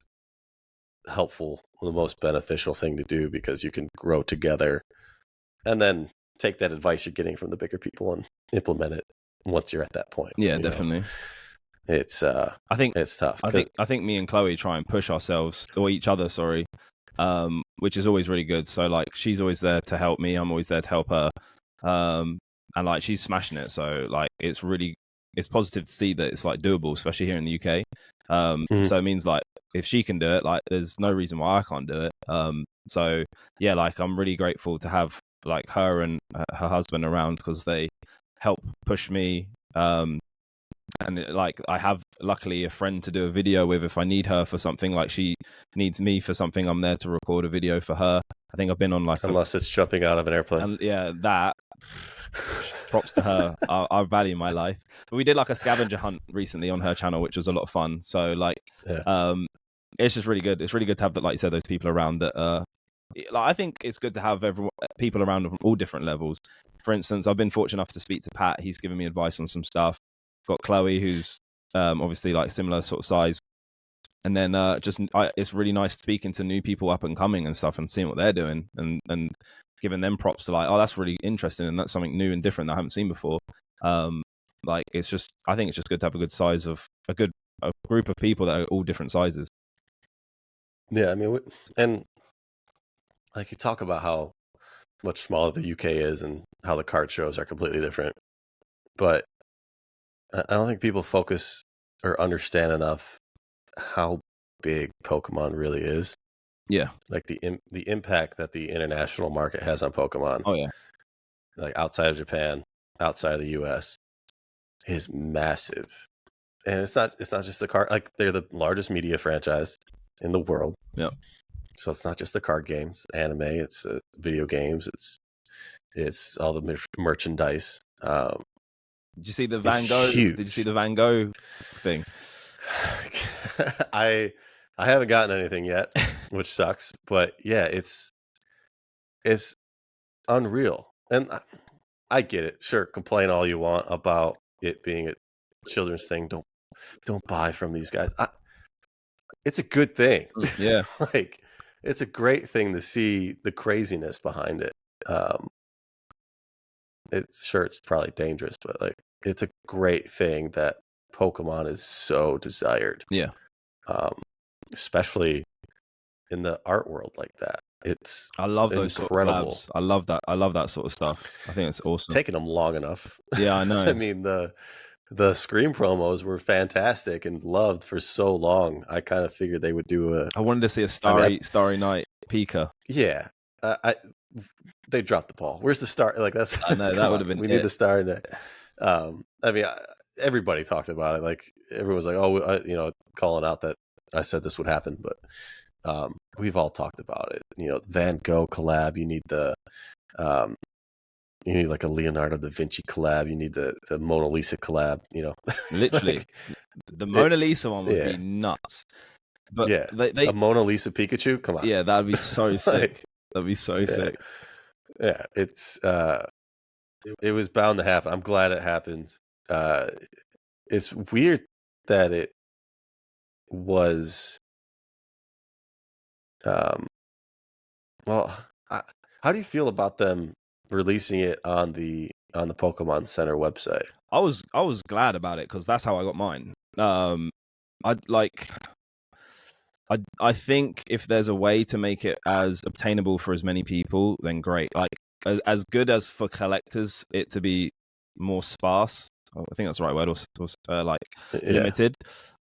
helpful, the most beneficial thing to do, because you can grow together and then take that advice you're getting from the bigger people and implement it once you're at that point. Yeah, definitely. It's I think it's tough. I think me and Chloe try and push ourselves, or each other, sorry, which is always really good. So like she's always there to help me, I'm always there to help her, and like she's smashing it. So like it's positive to see that it's like doable, especially here in the UK. So it means like if she can do it, like there's no reason why I can't do it. So yeah, like I'm really grateful to have like her and her husband around, because they help push me. And like I have luckily a friend to do a video with if I need her for something. Like she needs me for something, I'm there to record a video for her. I think I've been on like unless it's jumping out of an airplane. and yeah, that props to her. I value my life. But we did like a scavenger hunt recently on her channel, which was a lot of fun. So like, it's just really good. It's really good to have that, like you said, those people around that. Like I think it's good to have people around from all different levels. For instance, I've been fortunate enough to speak to Pat. He's given me advice on some stuff. Got Chloe, who's obviously like similar sort of size. And then it's really nice speaking to new people up and coming and stuff and seeing what they're doing and giving them props to like, oh, that's really interesting and that's something new and different that I haven't seen before. Like it's just, I think it's just good to have a good size of a group of people that are all different sizes. Yeah, I mean, and like you talk about how much smaller the UK is and how the card shows are completely different, but I don't think people focus or understand enough how big Pokemon really is. Yeah, like the impact that the international market has on Pokemon. Oh yeah, like outside of Japan, outside of the US, is massive. And it's not just the card. Like they're the largest media franchise in the world. Yeah. So it's not just the card games, anime. It's video games. It's all the merchandise. Did you see the Van Gogh? Huge. Did you see the Van Gogh thing? I haven't gotten anything yet, which sucks. But yeah, it's unreal. And I get it. Sure, complain all you want about it being a children's thing. Don't buy from these guys. It's a good thing. Yeah. Like it's a great thing to see the craziness behind it. It's probably dangerous, but like it's a great thing that Pokemon is so desired. Yeah. Especially in the art world like that. I love those incredible. Sort of I love that. I love that sort of stuff. I think it's awesome. It's taken them long enough. Yeah, I know. I mean, the Scream promos were fantastic and loved for so long. I kind of figured they would do I wanted to see a Starry Night Pika. Yeah. They dropped the ball. Where's the star? Like that's. I know that would have been. We need the Starry Night. I mean, everybody talked about it. Like everyone's like, oh, calling out that I said this would happen, but we've all talked about it. Van Gogh collab. You need you need like a Leonardo da Vinci collab. You need the Mona Lisa collab. Literally, like, the Mona Lisa one would be nuts. But yeah, a Mona Lisa Pikachu. Come on. Yeah, that'd be so sick. That'd be so sick. Yeah, it was bound to happen. I'm glad it happened. It's weird that it was. Well, how do you feel about them releasing it on the Pokemon Center website? I was glad about it because that's how I got mine. I think if there's a way to make it as obtainable for as many people, then great. Like as good as for collectors, it to be more sparse. I think that's the right word. Or limited.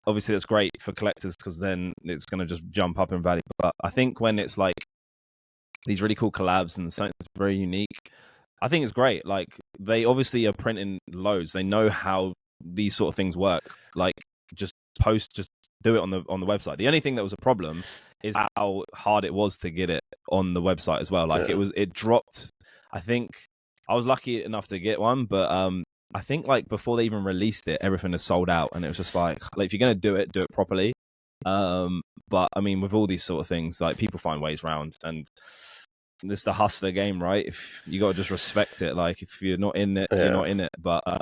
Obviously, that's great for collectors because then it's going to just jump up in value. But I think when it's like these really cool collabs and something that's very unique, I think it's great. Like they obviously are printing loads. They know how these sort of things work. Like just do it on the website. The only thing that was a problem is how hard it was to get it on the website as well. Like it dropped. I think I was lucky enough to get one, but I think like before they even released it, everything is sold out, and it was just like if you're gonna do it properly. But I mean, with all these sort of things, like people find ways around, and it's the hustler game, right? If you got to just respect it. Like if you're not in it, you're not in it. But I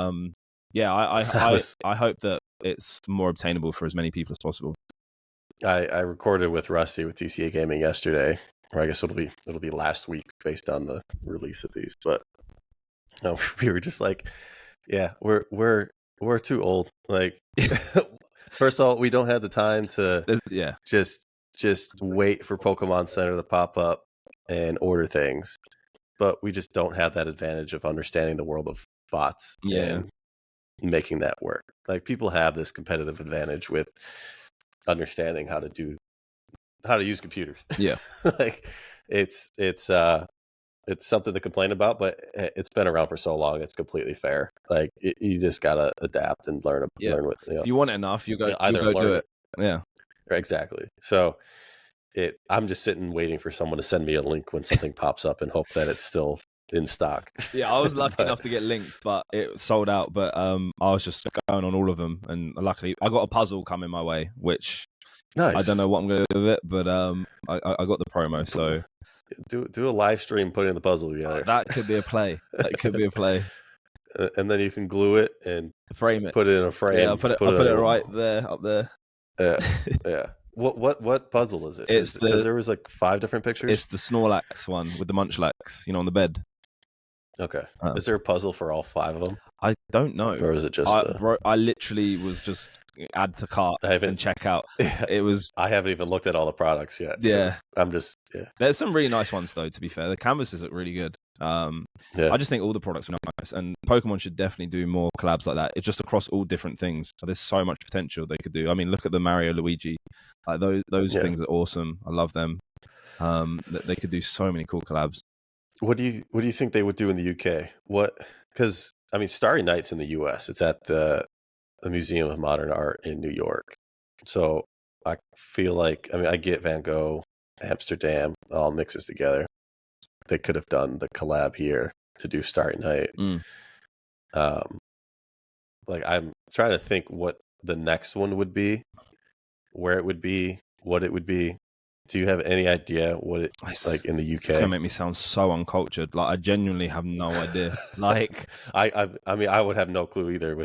hope that it's more obtainable for as many people as possible. I recorded with Rusty with TCA Gaming yesterday, or I guess it'll be last week based on the release of these. But we were just like, yeah, we're too old. Like, first of all, we don't have the time to just wait for Pokemon Center to pop up and order things, but we just don't have that advantage of understanding the world of bots and making that work. Like people have this competitive advantage with understanding how to use computers. Yeah. Like it's something to complain about, but it's been around for so long. It's completely fair. Like you just gotta adapt and learn with. If you want it enough, you go either learn do it. Yeah, exactly. So I'm just sitting waiting for someone to send me a link when something pops up and hope that it's still in stock. Yeah, I was lucky enough to get linked, but it sold out. But I was just going on all of them, and luckily I got a puzzle coming my way, which nice. I don't know what I'm going to do with it, but I got the promo, so do a live stream putting the puzzle together. That could be a play. That could be a play. And then you can glue it and frame it. Put it in a frame. Yeah, I'll put it right there, up there. Yeah. What puzzle is it? Because there was like 5 different pictures. It's the Snorlax one with the Munchlax, on the bed. Okay. Is there a puzzle for all 5 of them? I don't know. Or is it just I literally was just add to cart and check out. It was. I haven't even looked at all the products yet. Yeah. I'm just. Yeah. There's some really nice ones though. To be fair, the canvases look really good. I just think all the products are nice, and Pokemon should definitely do more collabs like that. It's just across all different things. There's so much potential they could do. I mean, look at the Mario Luigi. Like those things are awesome. I love them. They could do so many cool collabs. What do you think they would do in the UK? Because I mean, Starry Night's in the US. It's at the Museum of Modern Art in New York. So I feel like, I mean, I get Van Gogh, Amsterdam, all mixes together. They could have done the collab here to do Starry Night. Like I'm trying to think what the next one would be, where it would be, what it would be. Do you have any idea what it's like in the UK? It's gonna make me sound so uncultured. Like I genuinely have no idea. Like I mean, I would have no clue either.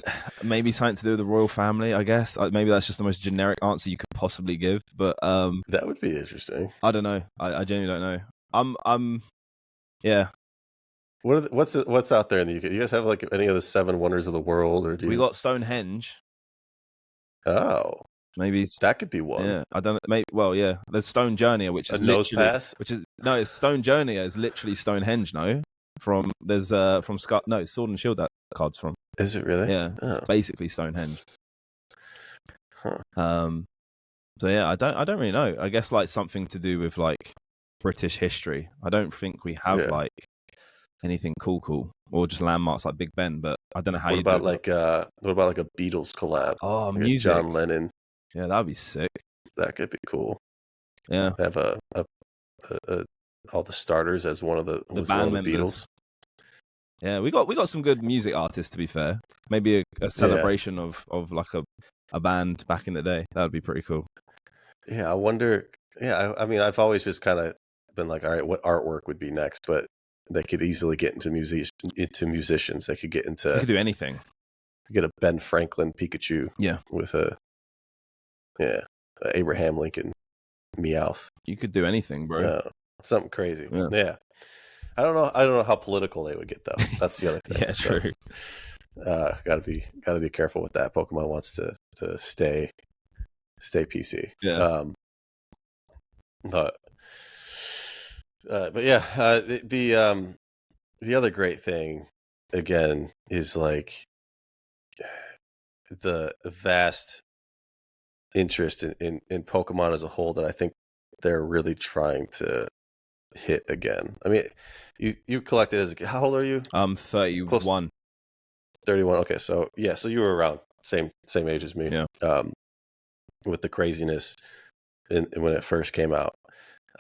Maybe something to do with the royal family, I guess. Maybe that's just the most generic answer you could possibly give. But that would be interesting. I don't know. I genuinely don't know. Yeah. What's out there in the UK? You guys have like any of the 7 wonders of the world, or we got Stonehenge? Oh. Maybe that could be one. Yeah, I don't know. Maybe, well, yeah. There's Stone Journeyer, which is nose pass. It's Stone Journeyer is literally Stonehenge. No, from Scott. No, Sword and Shield. That card's from. Is it really? Yeah, it's basically Stonehenge. Huh. So yeah, I don't really know. I guess like something to do with like British history. I don't think we have like anything cool or just landmarks like Big Ben. But I don't know how. What about like a Beatles collab? Oh, like music. John Lennon. Yeah, that'd be sick. That could be cool. Yeah, have all the starters as one of the band members. Beatles. Yeah, we got some good music artists. To be fair, maybe a celebration of like a band back in the day. That would be pretty cool. Yeah, I wonder. Yeah, I mean, I've always just kind of been like, all right, what artwork would be next? But they could easily get into musicians. They could get into. They could do anything. Get a Ben Franklin Pikachu. Yeah, with a. Yeah, Abraham Lincoln Meowth. You could do anything, bro. Yeah, something crazy. Yeah. I don't know how political they would get though. That's the other thing. Yeah, true. Gotta be careful with that. Pokemon wants to stay PC. Yeah. But yeah, the other great thing again is like the vast interest in Pokemon as a whole that I think they're really trying to hit again. I mean, you collected as a kid. How old are you? I'm 31. 31. Okay, so you were around same age as me. Yeah. With the craziness when it first came out,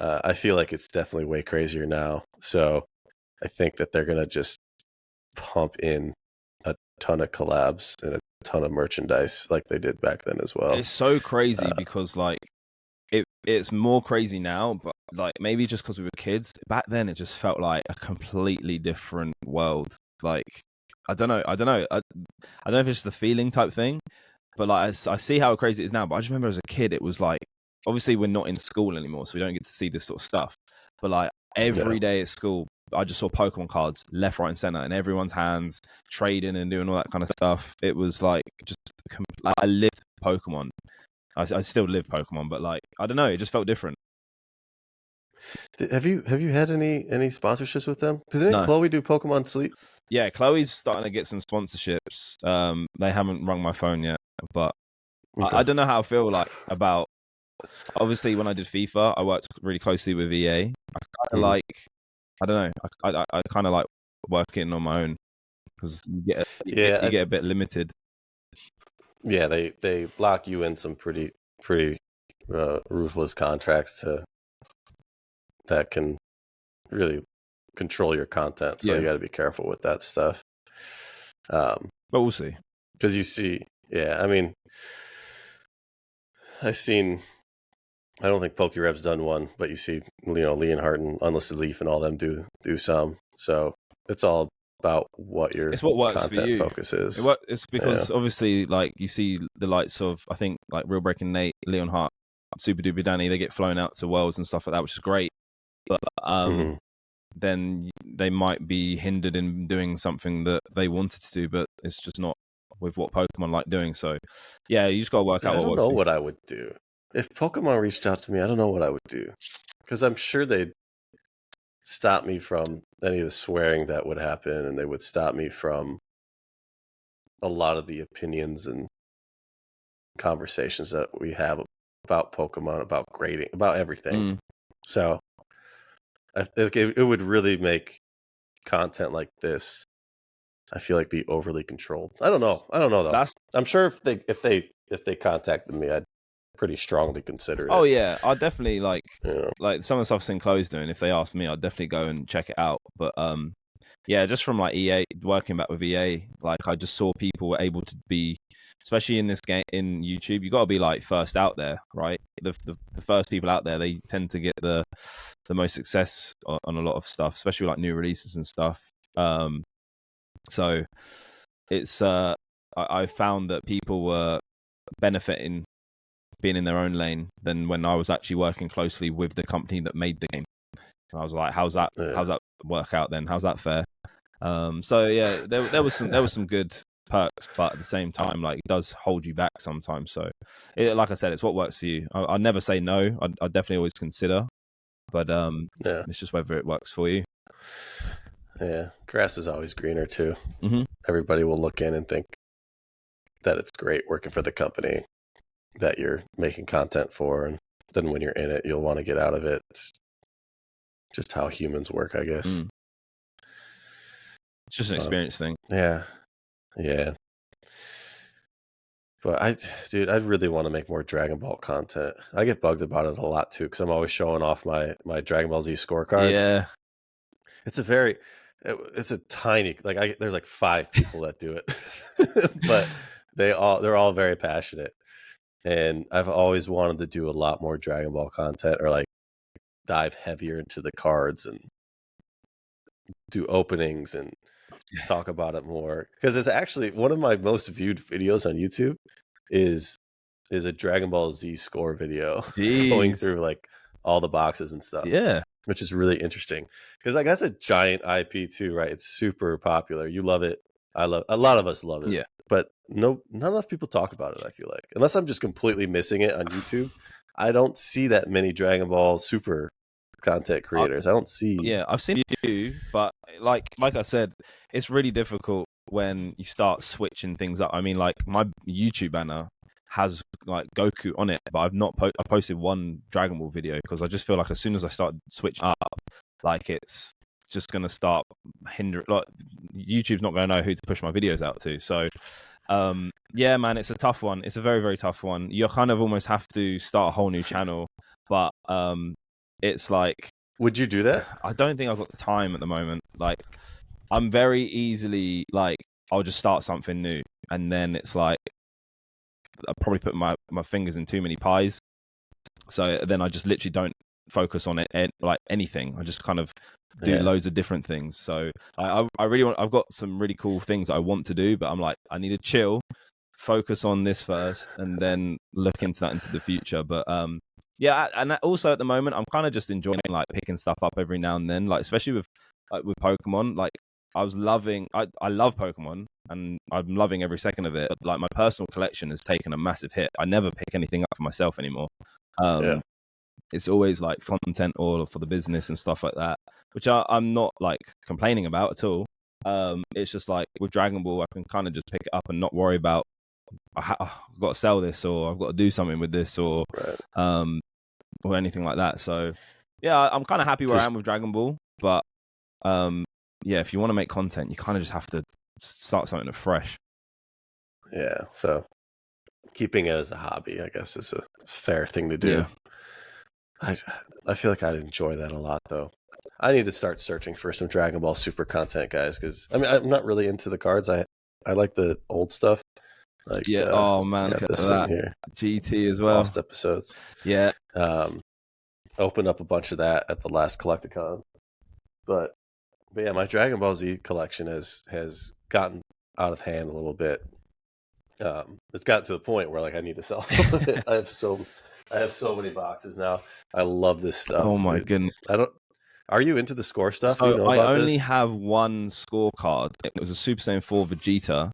I feel like it's definitely way crazier now. So I think that they're gonna just pump in a ton of collabs and a ton of merchandise like they did back then as well. It's so crazy because like it's more crazy now, but like maybe just because we were kids. Back then it just felt like a completely different world. Like I don't know. I don't know if it's the feeling type thing, but like I see how crazy it is now. But I just remember as a kid, it was like obviously we're not in school anymore, so we don't get to see this sort of stuff. But like every day at school, I just saw Pokemon cards left, right, and center in everyone's hands, trading and doing all that kind of stuff. It was like just I lived Pokemon. I still live Pokemon, but like I don't know, it just felt different. Have you had any sponsorships with them? Does Chloe do Pokemon Sleep? Yeah, Chloe's starting to get some sponsorships. They haven't rung my phone yet, but okay. I don't know how I feel like about. Obviously, when I did FIFA, I worked really closely with EA. I kind of like. I don't know. I kind of like working on my own because you get a bit limited. Yeah, they lock you in some pretty ruthless contracts to that can really control your content. So you got to be careful with that stuff. But we'll see. Because you see, I mean, I've seen. I don't think PokeRev's done one, but you see, Leonhardt and Unlisted Leaf and all them do some. So it's all about what your works content for you. focus is. It's because obviously, like, you see the likes of, I think, like Real Breaking Nate, Leonhardt, Super Duper Danny, they get flown out to Worlds and stuff like that, which is great. But then they might be hindered in doing something that they wanted to do, but it's just not with what Pokemon like doing. So, yeah, you just got to work out what works. I don't know what I would do. If Pokemon reached out to me, I don't know what I would do. Because I'm sure they'd stop me from any of the swearing that would happen, and they would stop me from a lot of the opinions and conversations that we have about Pokemon, about grading, about everything. So I think it would really make content like this, I feel like, be overly controlled. I don't know though. I'm sure if they contacted me, I'd pretty strongly consider it. Oh yeah, I'd definitely like some of the stuff Sinclair's doing. If they asked me, I'd definitely go and check it out. But yeah, just from like EA, working back with EA, like I just saw people were able to be, especially in this game in YouTube, you got to be like first out there, right? The first people out there, they tend to get the most success on a lot of stuff, especially like new releases and stuff. So it's I found that people were benefiting being in their own lane than when I was actually working closely with the company that made the game. And I was like, how's that work out then? How's that fair? So yeah, there was some good perks, but at the same time, like, it does hold you back sometimes. So like I said, it's what works for you. I never say no. I definitely always consider, but it's just whether it works for you. Yeah, grass is always greener too. Everybody will look in and think that it's great working for the company that you're making content for, and then when you're in it, you'll want to get out of it. It's just how humans work, I guess. It's just an experience thing. Yeah. But I really want to make more Dragon Ball content. I get bugged about it a lot too, because I'm always showing off my Dragon Ball Z scorecards. Yeah, it's a tiny, like, there's like 5 people that do it, but they're all very passionate. And I've always wanted to do a lot more Dragon Ball content, or like dive heavier into the cards and do openings and talk about it more. Because it's actually one of my most viewed videos on YouTube is a Dragon Ball Z score video going through like all the boxes and stuff. Yeah. Which is really interesting. Because like that's a giant IP too, right? It's super popular. You love it. A lot of us love it. Yeah. But not enough people talk about it, I feel like. Unless I'm just completely missing it on YouTube. I don't see that many Dragon Ball Super content creators. I don't see. Yeah, I've seen you, but like I said, it's really difficult when you start switching things up. I mean, like, my YouTube banner has like Goku on it, but I've not I posted one Dragon Ball video because I just feel like as soon as I start switching up, like, it's just gonna start hindering. Like, YouTube's not gonna know who to push my videos out to. So yeah, man, it's a tough one. It's a very, very tough one. You kind of almost have to start a whole new channel, but it's like, would you do that? I don't think I've got the time at the moment. Like, I'm very easily like, I'll just start something new, and then it's like I probably put my fingers in too many pies. So then I just literally don't focus on it like anything. I just kind of do loads of different things. So I really want. I've got some really cool things that I want to do, but I'm like, I need to chill, focus on this first, and then look into that into the future. But yeah, and also at the moment, I'm kind of just enjoying like picking stuff up every now and then, like especially with Pokemon. Like, I love Pokemon, and I'm loving every second of it. But like, my personal collection has taken a massive hit. I never pick anything up for myself anymore. It's always like content or for the business and stuff like that, which I'm not like complaining about at all. It's just like with Dragon Ball, I can kind of just pick it up and not worry about I've got to sell this, or I've got to do something with this, or anything like that. So yeah, I'm kind of happy where I am with Dragon Ball, but yeah, if you want to make content, you kind of just have to start something fresh. Yeah, so keeping it as a hobby, I guess, is a fair thing to do. I feel like I'd enjoy that a lot, though. I need to start searching for some Dragon Ball Super content, guys, because I mean I'm not really into the cards. I like the old stuff. Like Yeah. Oh I man, look got at this sitting that. here. GT as well. Lost episodes. Yeah. Opened up a bunch of that at the last Collecticon. But yeah, my Dragon Ball Z collection has gotten out of hand a little bit. It's gotten to the point where like I need to sell some of it. I have so many boxes now. I love this stuff. Oh my goodness. I don't. Are you into the score stuff? Do So you know I about only this? have one scorecard. It was a Super Saiyan 4 Vegeta,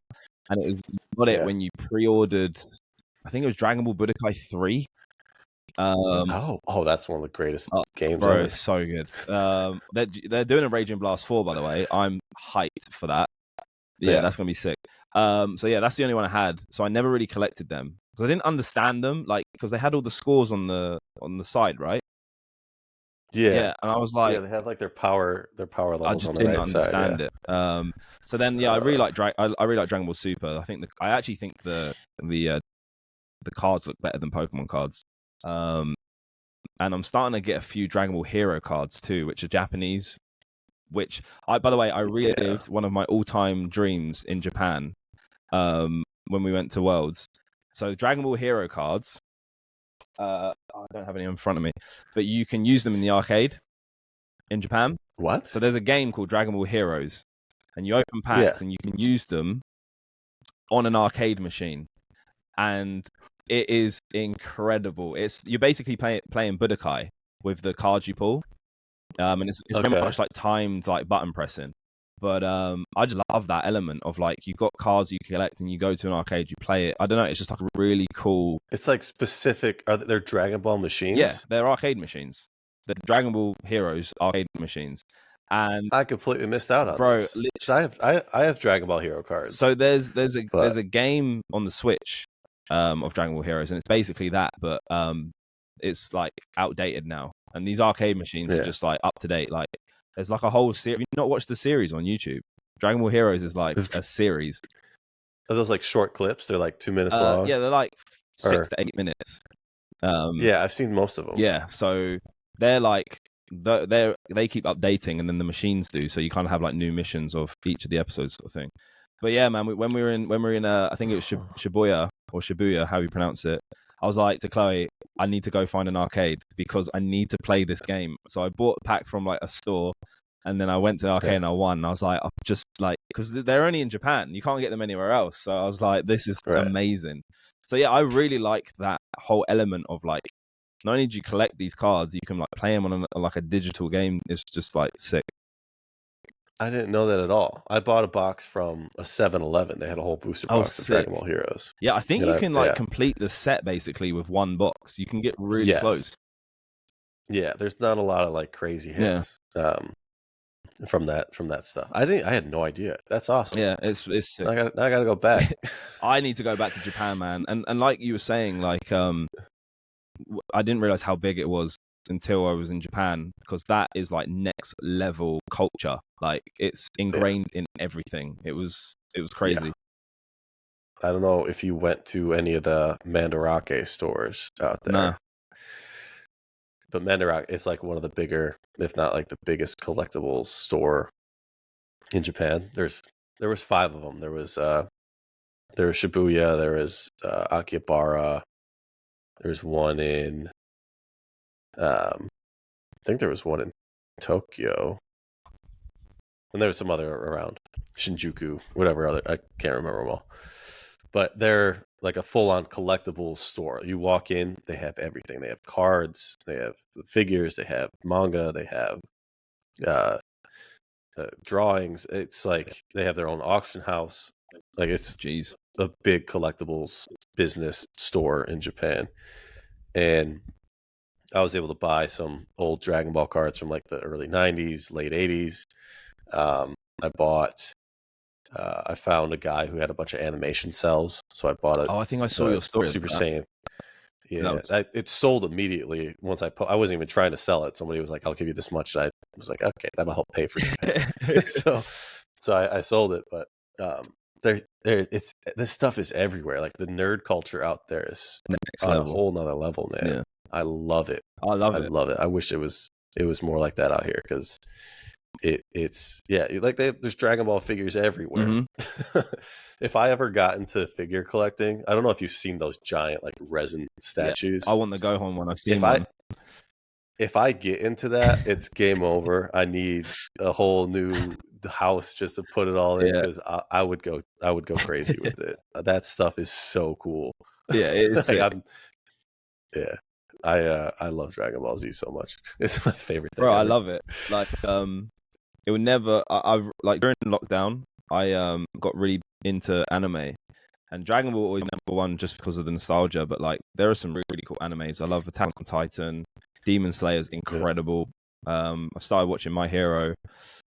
and it was you got it Yeah. when you pre-ordered. I think it was Dragon Ball Budokai 3. Oh, that's one of the greatest games bro, ever. it's so good. They're doing a Raging Blast 4, by the way. I'm hyped for that. Yeah, that's gonna be sick. So yeah, that's the only one I had. So I never really collected them because I didn't understand them, like because they had all the scores on the side, right? Yeah, and I was like, yeah, they have like their power I levels just on the didn't right side. understand it. So then I really like I really like Dragon Ball Super. I actually think the cards look better than Pokemon cards. And I'm starting to get a few Dragon Ball Hero cards too, which are Japanese. Which by the way, I relived one of my all-time dreams in Japan when we went to Worlds. So Dragon Ball Hero cards. I don't have any in front of me, but you can use them in the arcade in Japan. What? So there's a game called Dragon Ball Heroes, and you open packs and you can use them on an arcade machine, and it is incredible. You're basically playing Budokai with the cards you pull, and it's very much like timed like button pressing. But I just love that element of like you've got cards you collect and you go to an arcade, you play it. I don't know, it's just like a really cool. It's like specific. Are they Dragon Ball machines? Yeah, they're arcade machines. The Dragon Ball Heroes arcade machines. And I completely missed out on this. I have Dragon Ball Hero cards. So there's a game on the Switch of Dragon Ball Heroes, and it's basically that, but it's like outdated now. And these arcade machines are just like up to date. Like there's like a whole series. You not watched the series on YouTube? Dragon Ball Heroes is like a series. Are those like short clips? They're like 2 minutes long. Yeah, they're like 6 to 8 minutes. Yeah, I've seen most of them. Yeah, so they're like they keep updating, and then the machines do. So you kind of have like new missions of each of the episodes, sort of thing. But yeah, man, when we were in I think it was Shibuya, how you pronounce it. I was like to Chloe, I need to go find an arcade because I need to play this game. So I bought a pack from like a store, and then I went to the arcade and I won. And I was like, I'm just like, because they're only in Japan, you can't get them anywhere else. So I was like, this is amazing. So yeah, I really like that whole element of like, not only do you collect these cards, you can like play them on like a digital game. It's just like sick. I didn't know that at all. I bought a box from a 7-Eleven. They had a whole booster box of Dragon Ball Heroes. Yeah, I think you can complete the set basically with one box. You can get really close. Yeah, there's not a lot of like crazy hits from that stuff. I had no idea. That's awesome. Yeah, it's sick. I gotta go back. I need to go back to Japan, man. And like you were saying, like I didn't realize how big it was until I was in Japan, because that is like next level culture. Like it's ingrained in everything. It was crazy. Yeah. I don't know if you went to any of the Mandarake stores out there. No. But Mandarake, it's like one of the bigger, if not like the biggest collectibles store in Japan. There was 5 of them. There was Shibuya, there was Akihabara, there's one in I think there was one in Tokyo. And there was some other around Shinjuku, whatever other, I can't remember them all. But they're like a full-on collectible store. You walk in, they have everything. They have cards, they have figures, they have manga, they have drawings. It's like they have their own auction house. Like it's a big collectibles business store in Japan. And I was able to buy some old Dragon Ball cards from like the early 90s, late 80s. I found a guy who had a bunch of animation cells, so I bought it. Oh, I think I saw your story. Super Saiyan. Yeah, it sold immediately once I wasn't even trying to sell it. Somebody was like, "I'll give you this much." And I was like, "Okay, that'll help pay for it." so I sold it, but this stuff is everywhere. Like the nerd culture out there is on a whole nother level, man. Yeah. I love it. I love I it. love it. I wish it was more like that out here, because it's like there's Dragon Ball figures everywhere. Mm-hmm. If I ever got into figure collecting, I don't know if you've seen those giant like resin statues. I want the Gohan when I see If one. if I get into that, it's game over. I need a whole new house just to put it all in, because I would go crazy with it. That stuff is so cool. Yeah, it's Like, I love Dragon Ball Z so much. It's my favorite thing. bro. Ever. I love it. Like it would never. I've like during lockdown, I got really into anime, and Dragon Ball always number one just because of the nostalgia. But like there are some really cool animes. I love Attack on Titan, Demon Slayer's incredible. I started watching My Hero,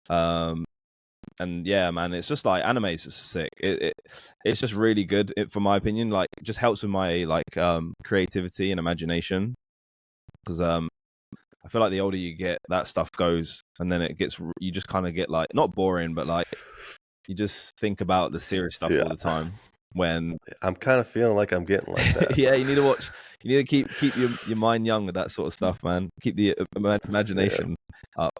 and yeah, man, it's just like anime is just sick. It's just really good. For my opinion, like it just helps with my like creativity and imagination, because I feel like the older you get, that stuff goes, and then it gets, you just kind of get like, not boring, but like, you just think about the serious stuff all the time. When I'm kind of feeling like I'm getting like that. yeah, you need to keep your mind young with that sort of stuff, man. Keep the imagination up.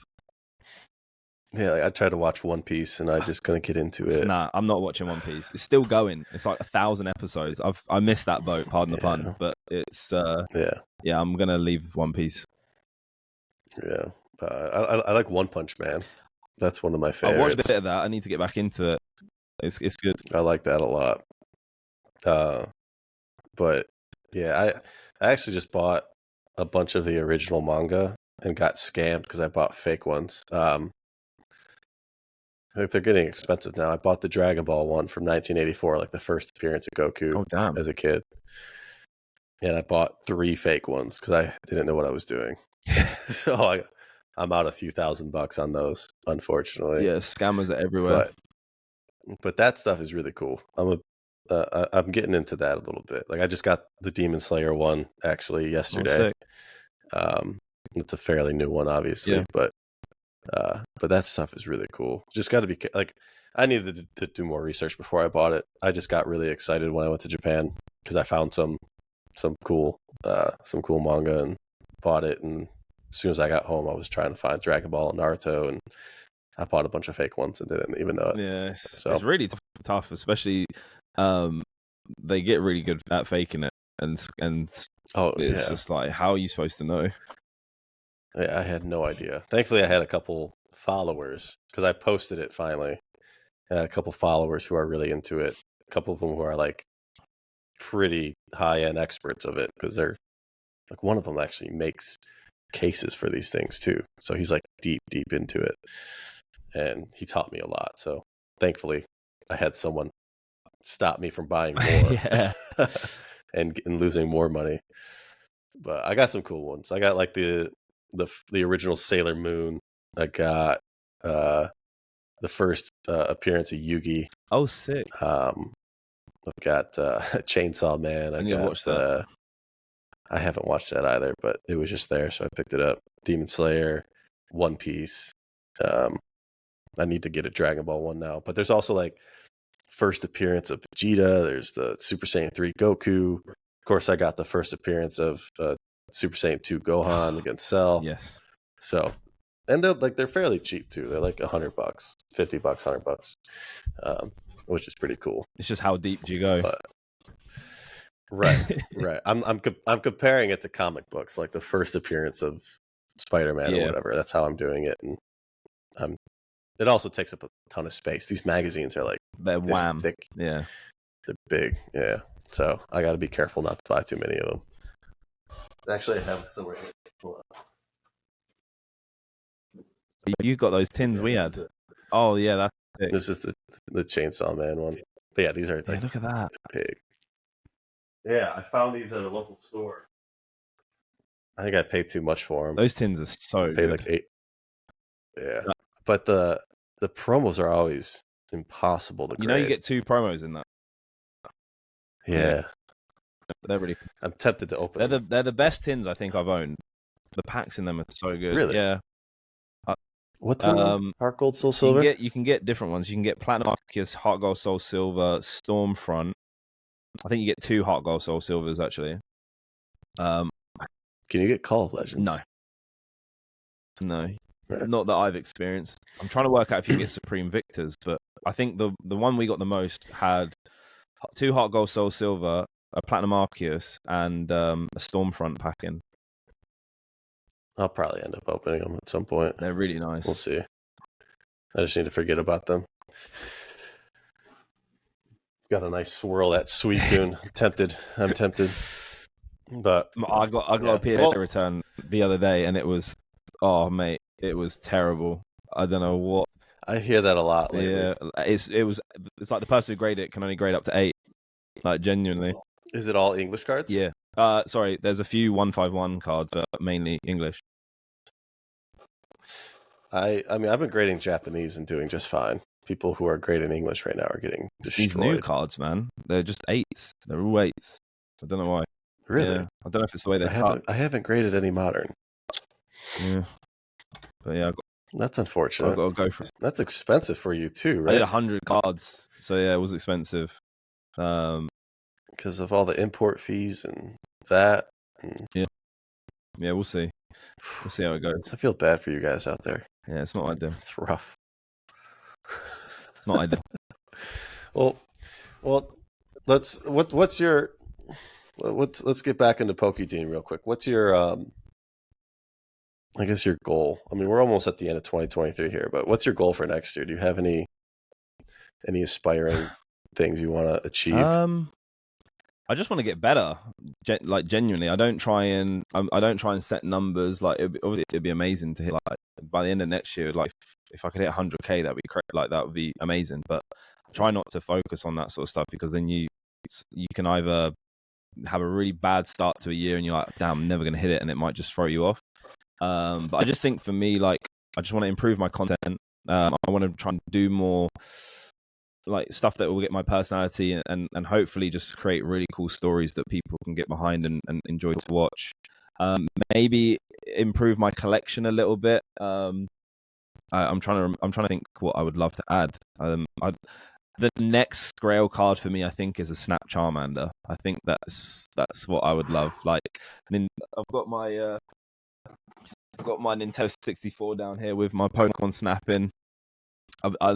Yeah, like I tried to watch One Piece and I just couldn't get into it. Nah, I'm not watching One Piece. It's still going. It's like 1,000 episodes. I missed that boat, pardon the pun, but it's yeah, I'm gonna leave One Piece. Yeah, I like One Punch Man. That's one of my favorites. I watched a bit of that. I need to get back into it. It's good. I like that a lot. But yeah, I actually just bought a bunch of the original manga and got scammed because I bought fake ones. Like they're getting expensive now. I bought the Dragon Ball one from 1984, like the first appearance of Goku as a kid. And I bought 3 fake ones because I didn't know what I was doing. So I'm out a few $1,000 on those, unfortunately. Yeah, scammers are everywhere. But that stuff is really cool. I'm getting into that a little bit. Like I just got the Demon Slayer one actually yesterday. It's a fairly new one, obviously, but that stuff is really cool. Just got to be like, I needed to do more research before I bought it. I just got really excited when I went to Japan because I found some cool manga and bought it. And as soon as I got home, I was trying to find Dragon Ball and Naruto, and I bought a bunch of fake ones and didn't even know it. Yeah, it's really tough, especially they get really good at faking it, and it's just like, how are you supposed to know? I had no idea. Thankfully, I had a couple followers because I posted it finally. And I had a couple followers who are really into it. A couple of them who are like pretty high-end experts of it, because they're like, one of them actually makes cases for these things too. So he's like deep into it, and he taught me a lot. So thankfully, I had someone stop me from buying more and losing more money. But I got some cool ones. I got like the original Sailor Moon. I got the first appearance of Yugi. Oh, sick. I've got Chainsaw Man. I need to watch that. I haven't watched that either, but it was just there, so I picked it up. Demon Slayer, One Piece. I need to get a Dragon Ball one now. But there's also like first appearance of Vegeta. There's the Super Saiyan 3 Goku. Of course, I got the first appearance of Super Saiyan 2 Gohan against Cell. Yes. So, and they're fairly cheap too. They're like $100, $50, $100, which is pretty cool. It's just how deep do you go? But, right. I'm comparing it to comic books, like the first appearance of Spider-Man or whatever. That's how I'm doing it, and it also takes up a ton of space. These magazines are like they're wham thick. Yeah, they're big. Yeah, so I got to be careful not to buy too many of them. Actually, I have somewhere here. Hold on. You got those tins we had. Oh yeah, that's sick. This is the Chainsaw Man one. But yeah, these are like, look at that, big. Yeah, I found these at a local store. I think I paid too much for them. Those tins are so good. Like $8. Yeah, but the promos are always impossible to grade. You know, you get 2 promos in that. Yeah. They're really. I'm tempted to open them. They're the best tins I think I've owned. The packs in them are so good. Really? Yeah. What's in them? Heart Gold, Soul Silver? You can get different ones. You can get Platinum Arceus, Heart Gold, Soul Silver, Stormfront. I think you get 2 Heart Gold, Soul Silvers actually. Can you get Call of Legends? No, not that I've experienced. I'm trying to work out if you can get Supreme Victors, but I think the one we got the most had 2 Heart Gold Soul Silver, a Platinum Arceus, and a Stormfront pack in. I'll probably end up opening them at some point. They're really nice. We'll see. I just need to forget about them. It's got a nice swirl, that Suicune. I'm tempted. But I got a PA return the other day, and it was, oh mate, it was terrible. I don't know what. I hear that a lot lately. Yeah, it's like the person who graded it can only grade up to 8. Like, genuinely. Is it all English cards? Yeah. Sorry, there's a few 151 cards, but mainly English. I mean, I've been grading Japanese and doing just fine. People who are grading English right now are getting destroyed. These new cards, man, they're just 8s. They're all 8s. I don't know why. Really? Yeah. I don't know if it's the way they're I haven't graded any modern. Yeah. But yeah, that's unfortunate. I've got to go for it. That's expensive for you too, right? I did 100 cards, so yeah, it was expensive. Because of all the import fees and that. Yeah, we'll see. We'll see how it goes. I feel bad for you guys out there. Yeah, it's not ideal. It's rough. It's not ideal. Well, let's get back into PokeDean real quick. What's your I guess your goal? I mean, we're almost at the end of 2023 here, but what's your goal for next year? Do you have any aspiring things you want to achieve? I just want to get better. Like, genuinely, I don't try and set numbers. Like, it'd be amazing to hit, like, by the end of next year. Like, if I could hit 100K, that'd be like, that would be amazing. But I try not to focus on that sort of stuff, because then you can either have a really bad start to a year and you're like, damn, I'm never going to hit it, and it might just throw you off. But I just think, for me, like, I just want to improve my content. I want to try and do more, like, stuff that will get my personality, and hopefully just create really cool stories that people can get behind and enjoy to watch. Maybe improve my collection a little bit. I'm trying to think what I would love to add. The next Grail card for me, I think, is a Snap Charmander. I think that's what I would love. Like, I've got my Nintendo 64 down here with my Pokemon Snap in.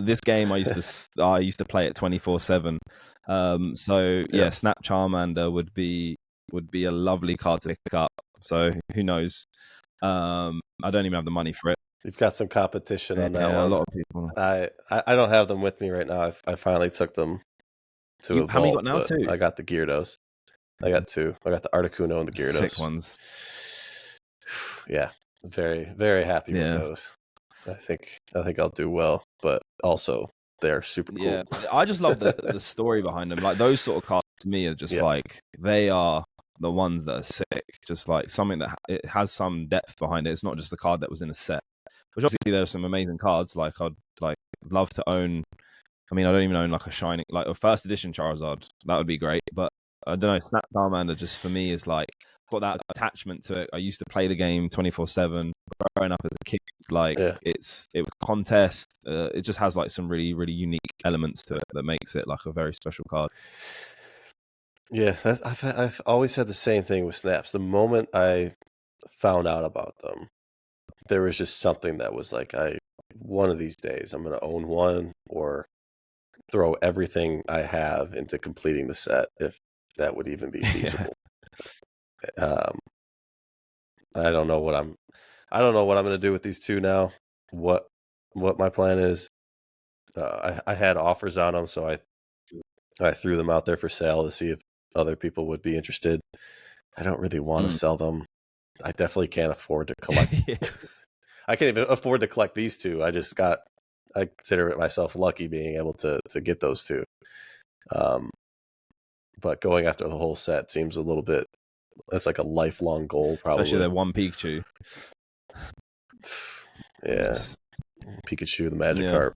This game I used to play it 24/7. Snap Charmander would be a lovely card to pick up. So who knows? I don't even have the money for it. You've got some competition on that one. A lot of people. I don't have them with me right now. I finally took them to a vault. How many you got now? 2? I got the Gyarados. I got 2. I got the Articuno and the Gyarados. Sick ones. Yeah, very, very happy with those. I think I'll do well, but also they're super cool. Yeah, I just love the story behind them. Like, those sort of cards to me are just like, they are the ones that are sick. Just like something that it has some depth behind it. It's not just the card that was in a set. Which, obviously, there are some amazing cards. Like, I'd love to own. I mean, I don't even own like a shining, like a first edition Charizard. That would be great. But I don't know. Snap Charmander just for me is like, got that attachment to it. I used to play the game 24/7 growing up as a kid. Like, it was contest. It just has like some really, really unique elements to it that makes it like a very special card. Yeah, I've always said the same thing with Snaps. The moment I found out about them, there was just something that was like, one of these days I'm going to own one, or throw everything I have into completing the set, if that would even be feasible. I don't know what I'm going to do with these 2 now. What my plan is. I had offers on them, so I threw them out there for sale to see if other people would be interested. I don't really want to sell them. I definitely can't afford to collect. I can't even afford to collect these 2. I consider it myself lucky being able to get those 2. But going after the whole set seems a little bit. That's like a lifelong goal, probably. Especially that one Pikachu. Yeah, Pikachu, the Magikarp.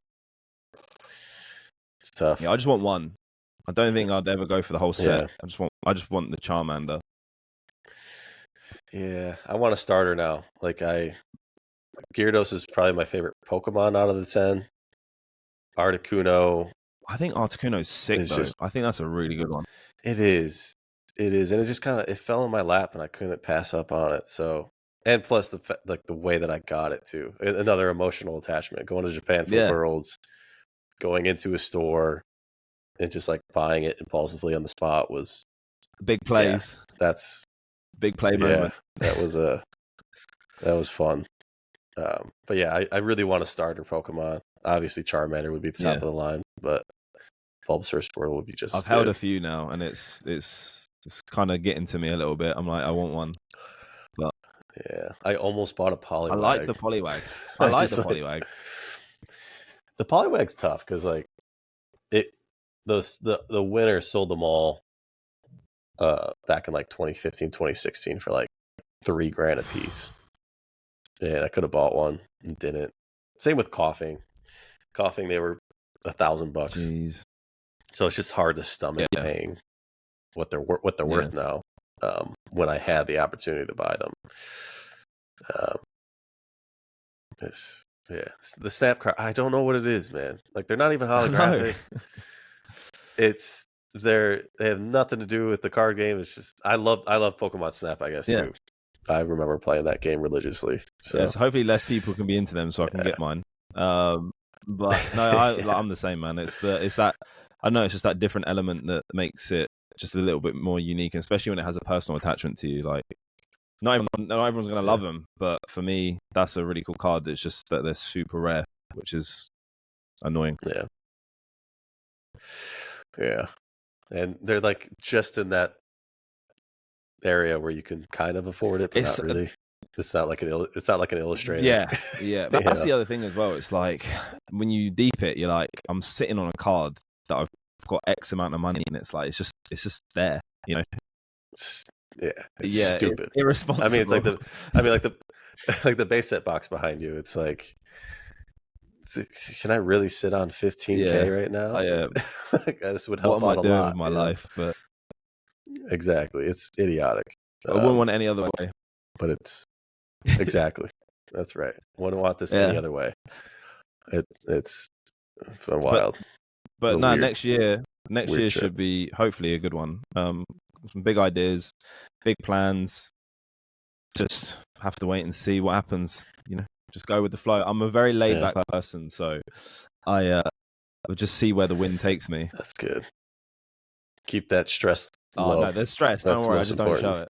It's tough. Yeah, I just want one. I don't think I'd ever go for the whole set. Yeah. I just want the Charmander. Yeah, I want a starter now. Like, Gyarados is probably my favorite Pokemon out of the 10. Articuno. I think Articuno's sick, though. I think that's a really good one. It is. It is, and it just it fell in my lap, and I couldn't pass up on it. So, and plus the way that I got it too, another emotional attachment. Going to Japan for Yeah, Worlds, going into a store, and just like buying it impulsively on the spot was big plays. That's big play moment. That was fun. But yeah, I really want a starter Pokemon. Obviously, Charmander would be the top of the line, but Bulbasaur Squirtle would be just. I've held a few now, and it's kind of getting to me a little bit. I'm like, I want one. But yeah, I almost bought a Poliwag. I like the Poliwag. I like the Poliwag. The Poliwag's tough because like the winner sold them all back in like 2015, 2016 for like $3,000 a piece. And I could have bought one and didn't. Same with Coughing. Coughing, they were $1,000. Jeez. So it's just hard to stomach paying what they're worth now. When I had the opportunity to buy them. The snap card. I don't know what it is, man. Like they're not even holographic. They have nothing to do with the card game. It's just I love Pokemon Snap, I guess too. I remember playing that game religiously. So, so hopefully less people can be into them, so I can get mine. But no, I'm the same, man. It's that I know it's just that different element that makes it just a little bit more unique, and especially when it has a personal attachment to you. Like, not everyone's gonna love them, but for me, that's a really cool card. It's just that they're super rare, which is annoying. Yeah, and they're like just in that area where you can kind of afford it, but not really. It's not like an illustrator. Yeah. That's the other thing as well. It's like when you deep it, you're like, I'm sitting on a card that I've got X amount of money, and it's like it's just there, you know. It's stupid, irresponsible. I mean, it's like the base set box behind you. It's like, can I really sit on 15K right now? This would help out a lot with my life, but exactly, it's idiotic. I wouldn't want it any other way. But it's exactly that's right. Wouldn't want this any other way. It's wild. But no, next year should be hopefully a good one. Some big ideas, big plans. Just have to wait and see what happens. You know, just go with the flow. I'm a very laid back person, so I'll just see where the wind takes me. That's good. Keep that stress low. Oh no, there's stress. Don't worry, I just don't show it.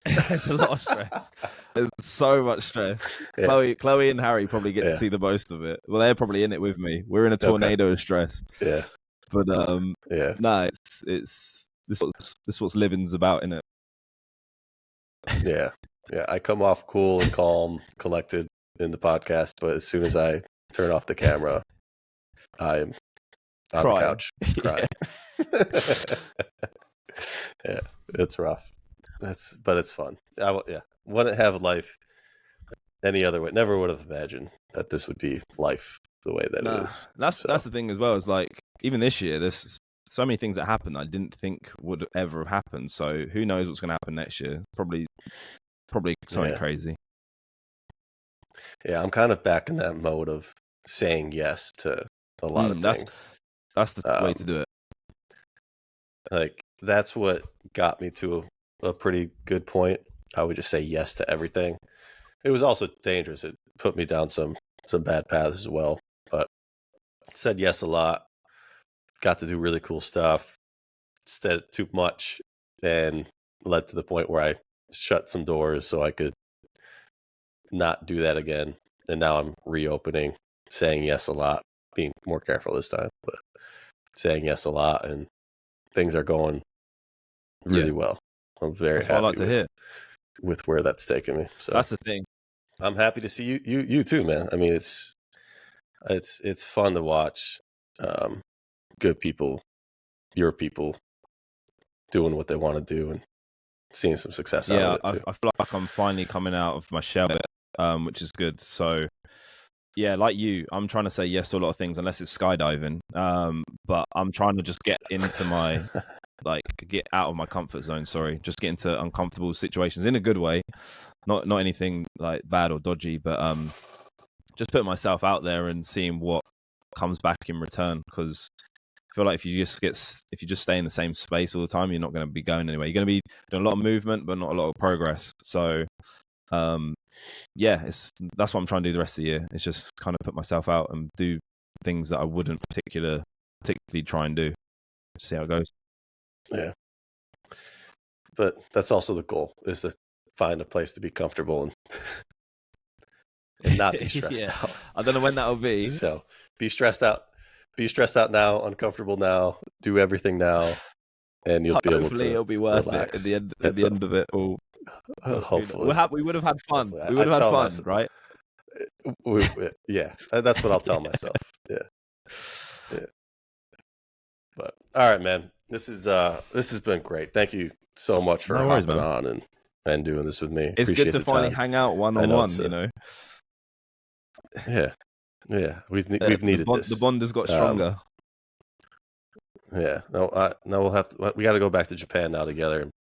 There's a lot of stress. There's so much stress. Chloe and Harry probably get to see the most of it. Well, they're probably in it with me. We're in a tornado of stress. Yeah. But no, it's this what's living's about, innit? Yeah. I come off cool and calm, collected in the podcast, but as soon as I turn off the camera, I am on the couch crying. Yeah, it's rough. But it's fun. Wouldn't have life any other way. Never would have imagined that this would be life the way that it is. That's the thing as well. Is like even this year, there's so many things that happened I didn't think would ever have happened. So who knows what's going to happen next year? Probably something crazy. Yeah, I'm kind of back in that mode of saying yes to a lot of things. That's the way to do it. Like that's what got me to a pretty good point. I would just say yes to everything. It was also dangerous. It put me down some bad paths as well. But said yes a lot. Got to do really cool stuff. Said too much and led to the point where I shut some doors so I could not do that again. And now I'm reopening, saying yes a lot, being more careful this time, but saying yes a lot, and things are going really well. I'm very happy with where that's taken me. So that's the thing. I'm happy to see you too, man. I mean, it's fun to watch good people, your people, doing what they want to do and seeing some success out of it too. I feel like I'm finally coming out of my shell, which is good. So yeah, like you, I'm trying to say yes to a lot of things, unless it's skydiving. But I'm trying to just get into my get out of my comfort zone. Sorry, just get into uncomfortable situations in a good way, not anything like bad or dodgy, but just putting myself out there and seeing what comes back in return. Because feel like if you just stay in the same space all the time, you're not going to be going anywhere. You're going to be doing a lot of movement, but not a lot of progress. So, that's what I'm trying to do the rest of the year. It's just kind of put myself out and do things that I wouldn't particularly try and do. See how it goes. Yeah. But that's also the goal, is to find a place to be comfortable and not be stressed out. I don't know when that'll be. So be stressed out now, uncomfortable now, do everything now, and you'll be able to. Hopefully it'll be worth relax. it at the end of it all. Hopefully. We would have had fun. We would have had fun, right? Yeah, that's what I'll tell myself. Yeah. But all right, man. This has been great. Thank you so much for hopping on and doing this with me. It's Appreciate good to finally hang out one-on-one, you know. Yeah. We've needed this. The bond has got stronger. Yeah. No, we got to go back to Japan now together and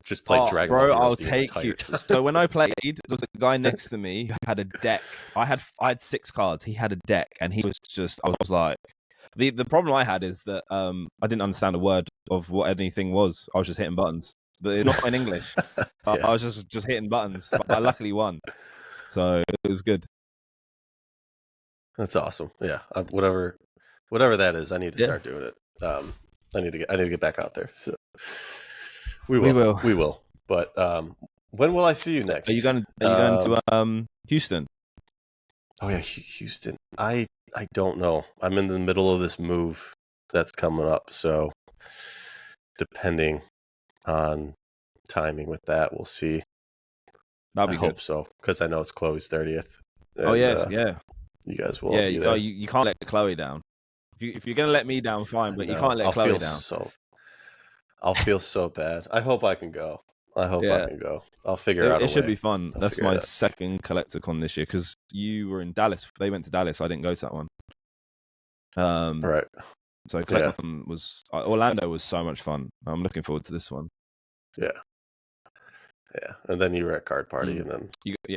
just play Dragon Ball. Bro, I'll take you. So when I played, there was a guy next to me who had a deck. I had 6 cards. He had a deck, and he was just. I was like, the problem I had is that I didn't understand a word of what anything was. I was just hitting buttons. It's not in English. I was just hitting buttons. But I luckily won, so it was good. That's awesome. Yeah, whatever that is, I need to start doing it. I need to get back out there. So we will. But when will I see you next? Are you going to Houston? Oh yeah, Houston. I don't know. I'm in the middle of this move that's coming up, so depending on timing with that, we'll see. That'll be good. I hope so, because I know it's Chloe's 30th. And, yeah. You guys will. Yeah, you can't let Chloe down. If you're gonna let me down, fine, but you can't let Chloe down. I'll feel so bad. I hope I can go. I can go. I'll figure out. It should be fun. That's my second CollectorCon this year, because you were in Dallas. They went to Dallas. I didn't go to that one. Right. So CollectorCon was Orlando was so much fun. I'm looking forward to this one. Yeah. And then you were at Card Party, and then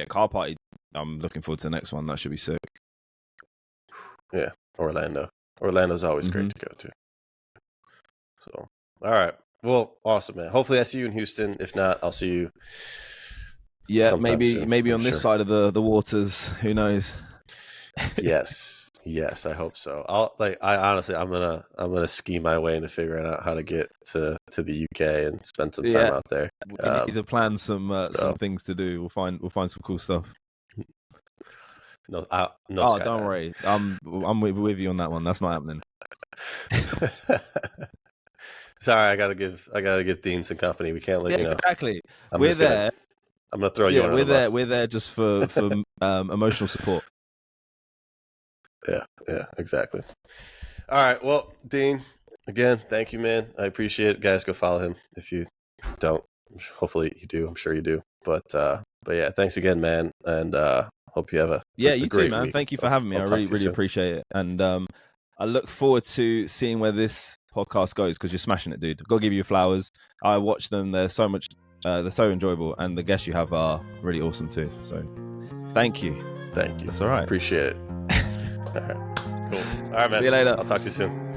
Card Party. I'm looking forward to the next one. That should be sick. Yeah, Orlando's always great to go to. So, all right. Well, awesome, man. Hopefully I see you in Houston. If not, I'll see you. Yeah, maybe on this side of the waters. Who knows? Yes, I hope so. I'm gonna ski my way into figuring out how to get to the UK and spend some time out there. We need to plan some things to do. We'll find some cool stuff. No, don't worry. I'm with you on that one. That's not happening. Sorry, I gotta give Dean some company. We can't let you know. Exactly. I'm gonna throw you. We're there just for emotional support. Yeah, exactly. All right. Well, Dean, again, thank you, man. I appreciate it. Guys, go follow him if you don't. Hopefully you do. I'm sure you do. But yeah, thanks again, man. And hope you have a you great too, man. week. Thank you for having me. I really appreciate it. And I look forward to seeing where this podcast goes, because you're smashing it, dude. I've got to give you flowers. I watch them. They're so enjoyable, and the guests you have are really awesome too. So thank you. Thank you. That's all right. Appreciate it. All right. Cool. All right, man. See you later. I'll talk to you soon.